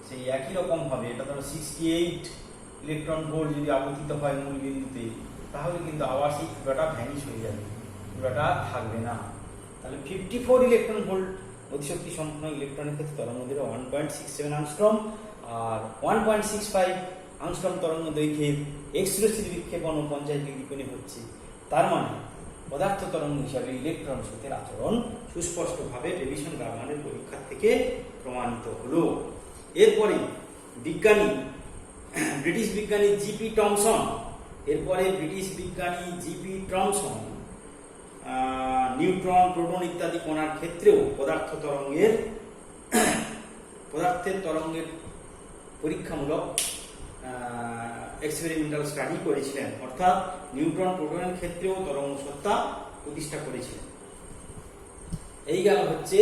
সেই একই রকম হবে। এটা ধরো 68 ইলেকট্রন ভোল্ট যদি আপতিত হয় মূল বিন্দুতে, তাহলে কিন্তু আবার সেই চূড়াটা ভ্যানিশ হয়ে যাবে, চূড়াটা থাকবে না। তাহলে 54 ইলেকট্রন ভোল্ট অতিশক্তি সম্পন্ন ইলেকট্রনের ক্ষেত্রে তরঙ্গ দৈর্ঘ্য 1.67 অ্যাংস্ট্রম আর 1.65 অ্যাংস্ট্রম তরঙ্গ দৈর্ঘ্যের এক্স রশ্মির বিক্ষেপণ 50 ডিগ্রি কোণে হচ্ছে। তার মানে পদার্থ তরঙ্গ হিসাবে ইলেকট্রন স্রোতের আচরণ সুস্পষ্টভাবে ডেভিসন গারমানের পরীক্ষা থেকে প্রমাণিত হলো। এরপরে ব্রিটিশ বিজ্ঞানী জিপি টমসন নিউট্রন, প্রোটন ইত্যাদি কণার ক্ষেত্রেও পদার্থের তরঙ্গের পরীক্ষামূলক এক্সপেরিমেন্টাল স্টাডি করেছিলেন, অর্থাৎ নিউট্রন প্রোটনের ক্ষেত্রেও তরঙ্গ সত্তা প্রতিষ্ঠা করেছিলেন। এই গেল হচ্ছে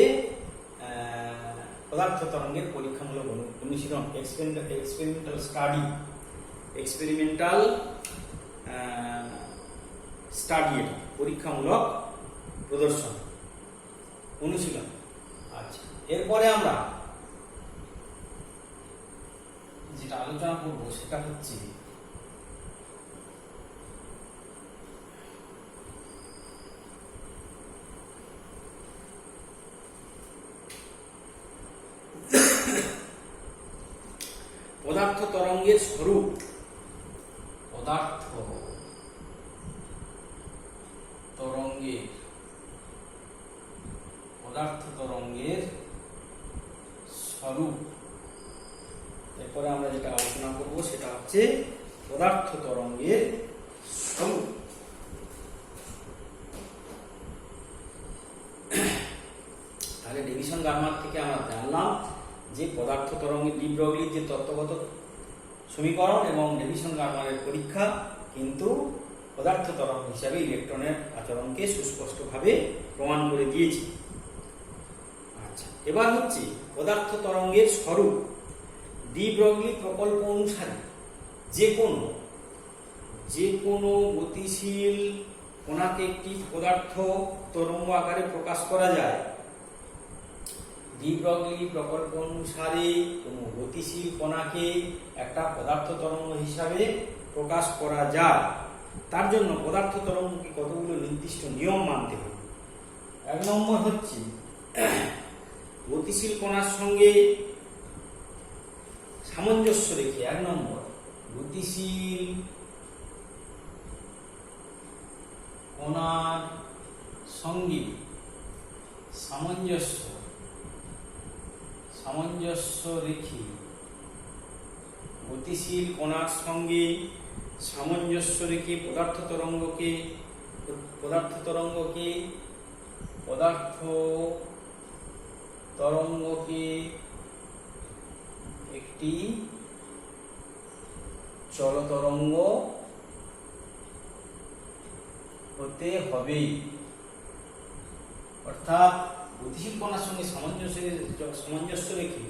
পদার্থ তরঙ্গের পরীক্ষামূলক অনুশীলন, এক্সপেরিমেন্টাল স্টাডি, এক্সপেরিমেন্টাল স্টাডি, পরীক্ষামূলক প্রদর্শন অনুশীলন। আচ্ছা, এরপরে আমরা যেটা আলোচনা করব সেটা হচ্ছে পদার্থ তরঙ্গের স্বরূপ। পদার্থ তরঙ্গের স্বরূপ। এরপরে আমরা যেটা আলোচনা করব সেটা হচ্ছে পদার্থ তরঙ্গের স্বরূপ। তাহলে ডিভিশন গ্রামার থেকে আমরা জানলাম যে পদার্থ তরঙ্গের ডি ব্রগলির যে তত্ত্বগত সমীকরণ এবং ডিভিশন গ্রামারের পরীক্ষা কিন্তু পদার্থ তরঙ্গ হিসাবে ইলেকট্রনের আচরণকে সুস্পষ্টভাবে প্রমাণ করে দিয়েছে। আচ্ছা, এবার হচ্ছে পদার্থ তরঙ্গের স্বরূপ। ডি ব্রগলি প্রকল্প অনুসারে যে কোনো গতিশীল কণাকে একটি পদার্থ তরঙ্গ আকারে প্রকাশ করা যায়। ডি ব্রগলি প্রকল্প অনুসারে কোনো গতিশীল কণাকে একটা পদার্থ তরঙ্গ হিসাবে প্রকাশ করা যায়। তার জন্য পদার্থ তরঙ্গকে কতগুলো নির্দিষ্ট নিয়ম মানতে হবে। 1 নম্বর হচ্ছে গতিশীল কণার সঙ্গে সামঞ্জস্য রেখে। 1 নম্বর, গতিশীল কণার সঙ্গে সামঞ্জস্য রেখে, গতিশীল কণার সঙ্গে সামঞ্জস্য রেখে পদার্থ তরঙ্গকে একটি চলতরঙ্গ হতে হবে। অর্থাৎ গতিশীল কণার সঙ্গে সামঞ্জস্য রেখে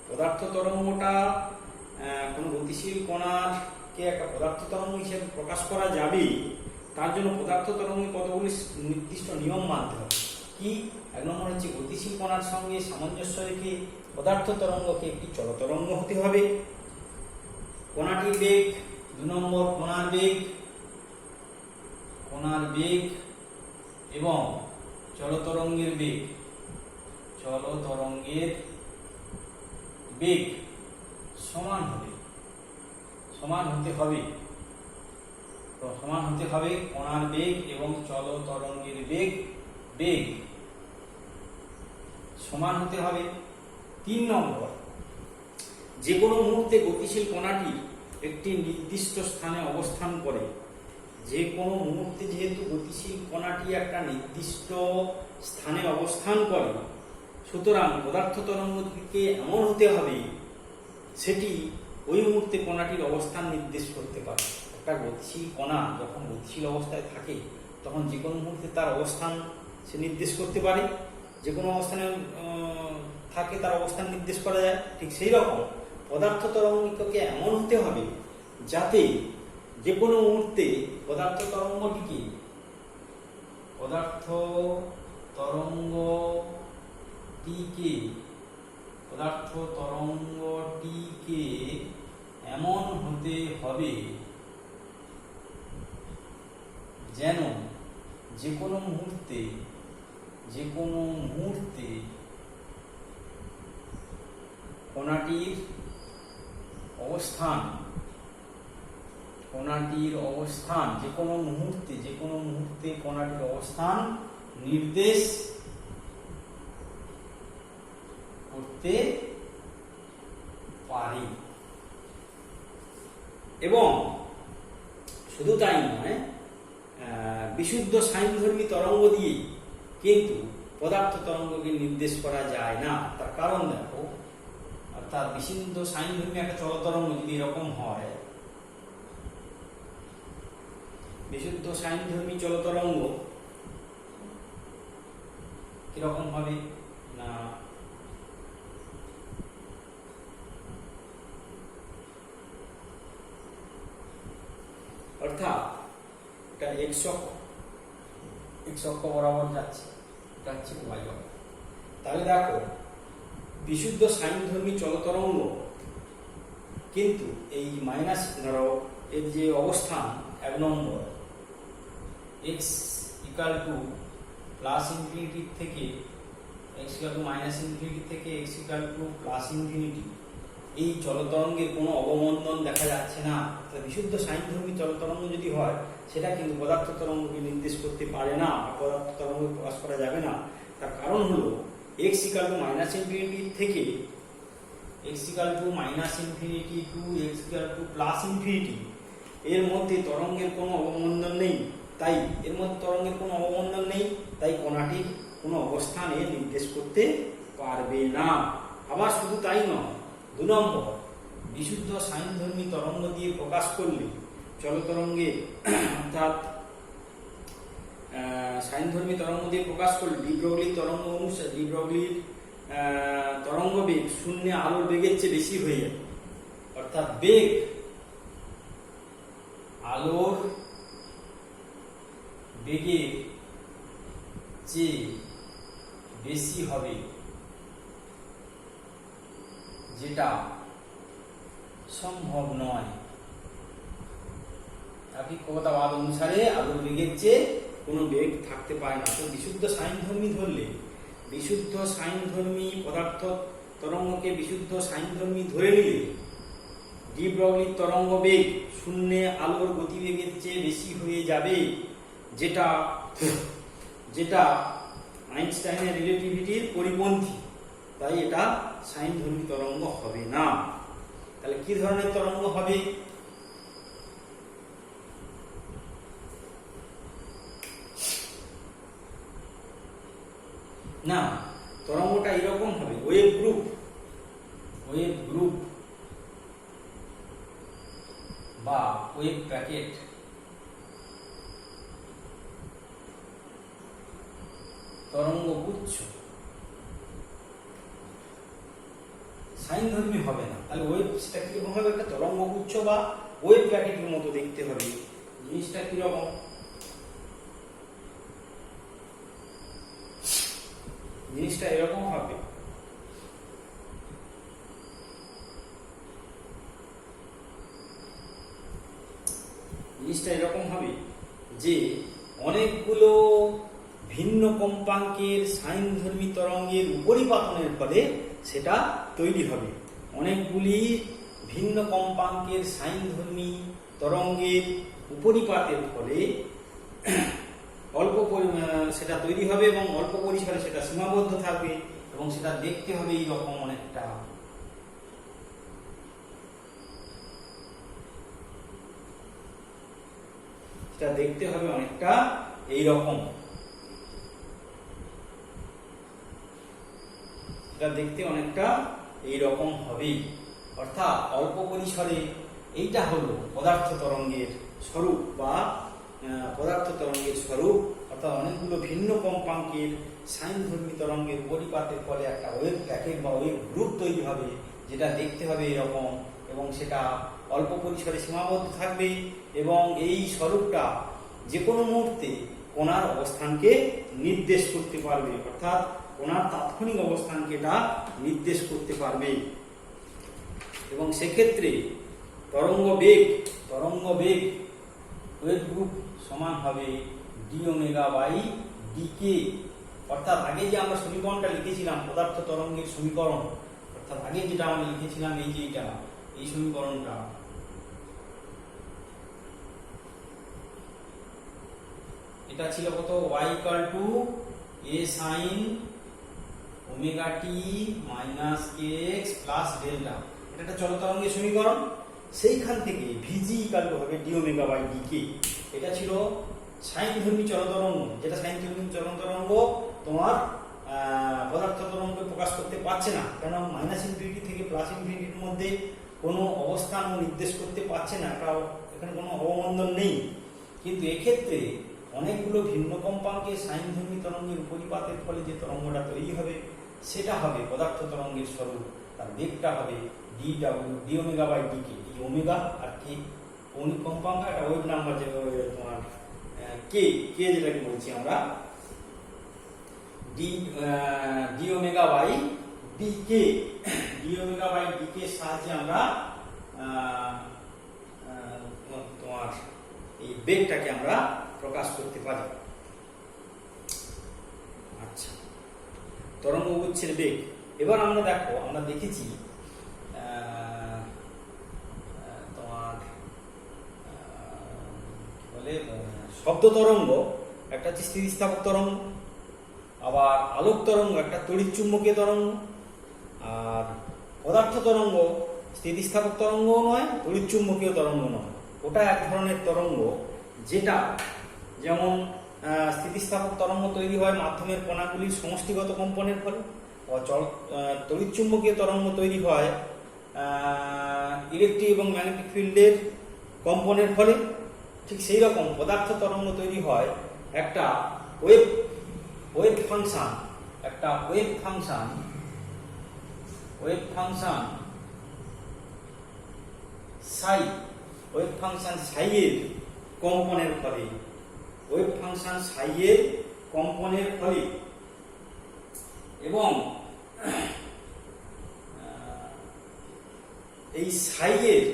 পদার্থ তরঙ্গটা কোন গতিশীল কণাকে একটা পদার্থ তরঙ্গ হিসেবে প্রকাশ করা যাবে। তার জন্য পদার্থ তরঙ্গে কতগুলি নির্দিষ্ট নিয়ম মানতে হবে। কি? 1 নম্বর হচ্ছে গতিশীল কণার সঙ্গে সামঞ্জস্য রেখে পদার্থ তরঙ্গকে একটি চলতরঙ্গ হতে হবে। কণাটির বেগ। 2 নম্বর, কণার বেগ এবং চলতরঙ্গের বেগ সমান হতে হবে। কণার বেগ এবং চলতরঙ্গের বেগ সমান হতে হবে। 3 নম্বর, যে কোনো মুহূর্তে গতিশীল কণাটি একটি নির্দিষ্ট স্থানে অবস্থান করে। যে কোনো মুহূর্তে যেহেতু গতিশীল কণাটি একটা নির্দিষ্ট স্থানে অবস্থান করে, সুতরাং পদার্থ তরঙ্গটিকে এমন হতে হবে সেটি ওই মুহূর্তে কণাটির অবস্থান নির্দেশ করতে পারে। একটা গতিশীল কণা যখন গতিশীল অবস্থায় থাকে তখন যে কোনো মুহূর্তে তার অবস্থান সে নির্দেশ করতে পারে। যে কোনো অবস্থানে থাকে তার অবস্থান নির্দেশ করা যায়। ঠিক সেই রকম পদার্থ তরঙ্গকে এমন হতে হবে যাতে যে কোনো মুহূর্তে পদার্থ তরঙ্গটিকে এমন হতে হবে যেন যে কোনো মুহূর্তে কণাটির অবস্থান যে কোনো মুহূর্তে কণাটির অবস্থান নির্দেশ করতে পারে। এবং শুধু তাই নয়, বিশুদ্ধ সাইনধর্মী তরঙ্গ দিয়ে কিন্তু পদার্থ তরঙ্গকে নির্দেশ করা যায় না। তার কারণ দেখো, অর্থাৎ বিশুদ্ধ সাইনধর্মী একটা চলতরঙ্গ যদি এরকম হয় বিশুদ্ধ সাইনধর্মী চলতরঙ্গ কিরকম হবে না অর্থাৎ এটা এক্স অক্ষ বরাবর যাচ্ছে ওয়াই অক্ষ। তাহলে দেখো বিশুদ্ধ সাইনধর্মী চলতরঙ্গ কিন্তু এই মাইনাস ধরো এর যে অবস্থান 1 নম্বর x equal to plus infinity থেকে x equal to minus infinity থেকে x equal to plus infinity, এই চলতরঙ্গের কোনো অবমন্দন দেখা যাচ্ছে না। বিশুদ্ধ সাইনধর্মী চলতরঙ্গ যদি হয় সেটা কিন্তু পদার্থ তরঙ্গকে নির্দেশ করতে পারে না, পদার্থ তরঙ্গ প্রকাশ করা যাবে না। তার কারণ হলো x equal to minus infinity থেকে x equal to minus infinity to x equal to plus infinity এর মধ্যে তরঙ্গের কোনো অবমন্দন নেই। তাই এর মধ্যে তরঙ্গের কোনো অবমন্দন নেই, তাই কণাটির কোনো অবস্থানে নির্দেশ করতে পারবে না। আবার শুধু তাই নয়, 2 নম্বর বিশুদ্ধ সাইনধর্মী তরঙ্গ দিয়ে প্রকাশ করলে চলতরঙ্গে অর্থাৎ সাইনধর্মী তরঙ্গ দিয়ে প্রকাশ করলে ডি ব্রগলির তরঙ্গ অনুসারে ডি ব্রগলির তরঙ্গ বেগ শূন্যে আলোর বেগের চেয়ে বেশি হয়ে যাবে। অর্থাৎ বেগ আলোর বেগের চেয়ে বেশি হবে, যেটা সম্ভব নয়। তাত্ত্বিকতাবাদ অনুসারে আলোর বেগের চেয়ে কোনো বেগ থাকতে পারে না। তো বিশুদ্ধ সাইনধর্মী ধরলে, বিশুদ্ধ সাইনধর্মী পদার্থ তরঙ্গকে বিশুদ্ধ সাইনধর্মী ধরে নিলে ডি ব্রগলির তরঙ্গ বেগ শূন্যে আলোর গতিবেগের চেয়ে বেশি হয়ে যাবে, যেটা যেটা আইনস্টাইনের রিলেটিভিটির পরিপন্থী। তাই এটা সাইনধর্মী তরঙ্গ হবে না। তাহলে কি ধরনের তরঙ্গ হবে? না, তরঙ্গটা এরকম হবে, ওয়েভ গ্রুপ বা ওয়েভ প্যাকেট তরঙ্গগুচ্ছ। সাইনধর্মী হবে না। তাহলে ওয়েভ সেটা কিরকম হবে? একটা তরঙ্গগুচ্ছ বা ওয়েভ প্যাকেটের মতো দেখতে হবে। জিনিসটা কিরকম? জিনিসটা এরকম হবে, যে অনেকগুলো ভিন্ন কম্পাঙ্কের সাইনধর্মী তরঙ্গের উপরিপাতনের ফলে সেটা তৈরি হবে। অনেকগুলি ভিন্ন কম্পাঙ্কের সাইনধর্মী তরঙ্গের উপরিপাতের ফলে সেটা তৈরি হবে এবং অল্প পরিসরে সেটা সীমাবদ্ধ থাকবে এবং সেটা দেখতে হবে এইরকম অনেকটা। সেটা দেখতে হবে অনেকটা এইরকম। এটা দেখতে অনেকটা এইরকম হবে। অর্থাৎ অল্প পরিসরে এইটা হলো পদার্থ তরঙ্গের স্বরূপ বা পদার্থ তরঙ্গের স্বরূপ। অর্থাৎ অনেকগুলো ভিন্ন কম্পাঙ্কের সাইনধর্মী তরঙ্গের পরিপাতের ফলে একটা ওয়েভ প্যাকেট বা ওয়েভ গ্রুপ তৈরি হবে, যেটা দেখতে হবে এরকম এবং সেটা অল্প পরিসরে সীমাবদ্ধ থাকবে এবং এই স্বরূপটা যে কোনো মুহূর্তে কণার অবস্থানকে নির্দেশ করতে পারবে। অর্থাৎ কণার তাৎক্ষণিক অবস্থানকে এটা নির্দেশ করতে পারবে এবং সেক্ষেত্রে তরঙ্গ বেগ ওয়েভ গ্রুপ সমান হবে ডি ওমেগা বাই ডিকে। অর্থাৎ আগে যে আমরা সমীকরণটা লিখেছিলাম পদার্থ তরঙ্গের সমীকরণ, অর্থাৎ আগে যেটা আমরা লিখেছিলাম এই যে এই সমীকরণটা, এটা ছিল কত? y equal to a sin omega t minus kx plus delta. এটা একটা চলতরঙ্গের সমীকরণ। সেইখান থেকে vg ইকুয়াল টু হবে d ওমেগা বাই dk। এটা ছিল সাইনধর্মী চলতরঙ্গ, যেটা সাইনধর্মী চলতরঙ্গ তোমার পদার্থ তরঙ্গ প্রকাশ করতে পারছে না, কারণ মাইনাস ইনফিনিটি থেকে প্লাস ইনফিনিটির মধ্যে কোনো অবস্থান নির্দেশ করতে পারছে না, এখানে কোনো অবমন্দন নেই। কিন্তু এক্ষেত্রে অনেকগুলো ভিন্ন কম্পাঙ্কে সাইনধর্মী তরঙ্গের উপরিপাতের ফলে যে তরঙ্গটা তৈরি হবে সেটা হবে পদার্থ তরঙ্গের স্বরূপ। তার বেগটা হবে d omega by d k. D omega আর কে কৌণিক কম্পাঙ্ক, একটা ওয়েভ নাম্বার যেটা তোমার কে যেটাকে বলছি আমরা d omega by d k. D omega by d k সাহায্যে আমরা তোমার এই বেগটাকে আমরা প্রকাশ করতে পারি। আচ্ছা, তরঙ্গ গুচ্ছের বেগ। এবার আমরা দেখেছি তোমার বলে শব্দ তরঙ্গ একটা হচ্ছে স্থিতিস্থাপক তরঙ্গ, আবার আলোক তরঙ্গ একটা তড়িৎ চুম্বকীয় তরঙ্গ, আর পদার্থ তরঙ্গ স্থিতিস্থাপক তরঙ্গও নয় তড়িৎ চুম্বকীয় তরঙ্গ নয়। ওটা এক ধরনের তরঙ্গ যেটা যেমন স্থিতিস্থাপক তরঙ্গ তৈরি হয় মাধ্যমের কণাগুলির সমষ্টিগত কম্পনের ফলে, তড়িৎ চুম্বকীয় তরঙ্গ তৈরি হয় ইলেকট্রিক এবং ম্যাগনেটিক ফিল্ডের কম্পনের ফলে। ঠিক সেই রকম পদার্থ তরঙ্গ তৈরি হয় একটা ওয়েভ ফাংশন সাই এর কম্পনের ফলে। ওয়েভ ফাংশন সাই এর কম্পনের ফলে এবং এই সাই এর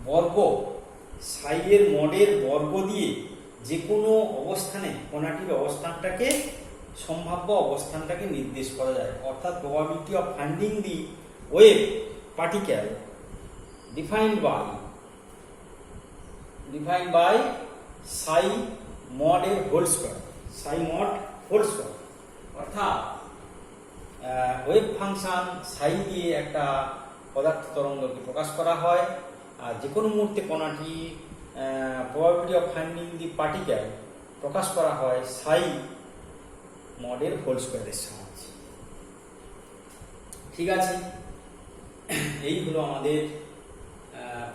বর্গ, সাই এর মডের বর্গ দিয়ে যে কোনো অবস্থানে কণাটির অবস্থানটাকে সম্ভাব্য অবস্থানটাকে নির্দেশ করা যায়। অর্থাৎ probability of finding the wave particle defined by psi mod এর whole square, psi mod whole square. অর্থাৎ ওয়েভ ফাংশন সাই দিয়ে একটা পদার্থ তরঙ্গকে প্রকাশ করা হয়, আর যে কোনো মুহূর্তে কণাটি probability of finding the particle প্রকাশ করা হয় সাই মডের হোল স্কয়ারের সাহায্যে। ঠিক আছে, এই হলো আমাদের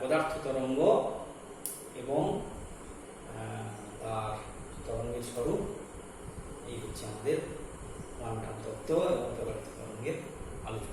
পদার্থ তরঙ্গ এবং তার তরঙ্গের স্বরূপ। এই হচ্ছে আমাদের কোয়ান্টাম তত্ত্ব এবং পদার্থ তরঙ্গের আলোচনা।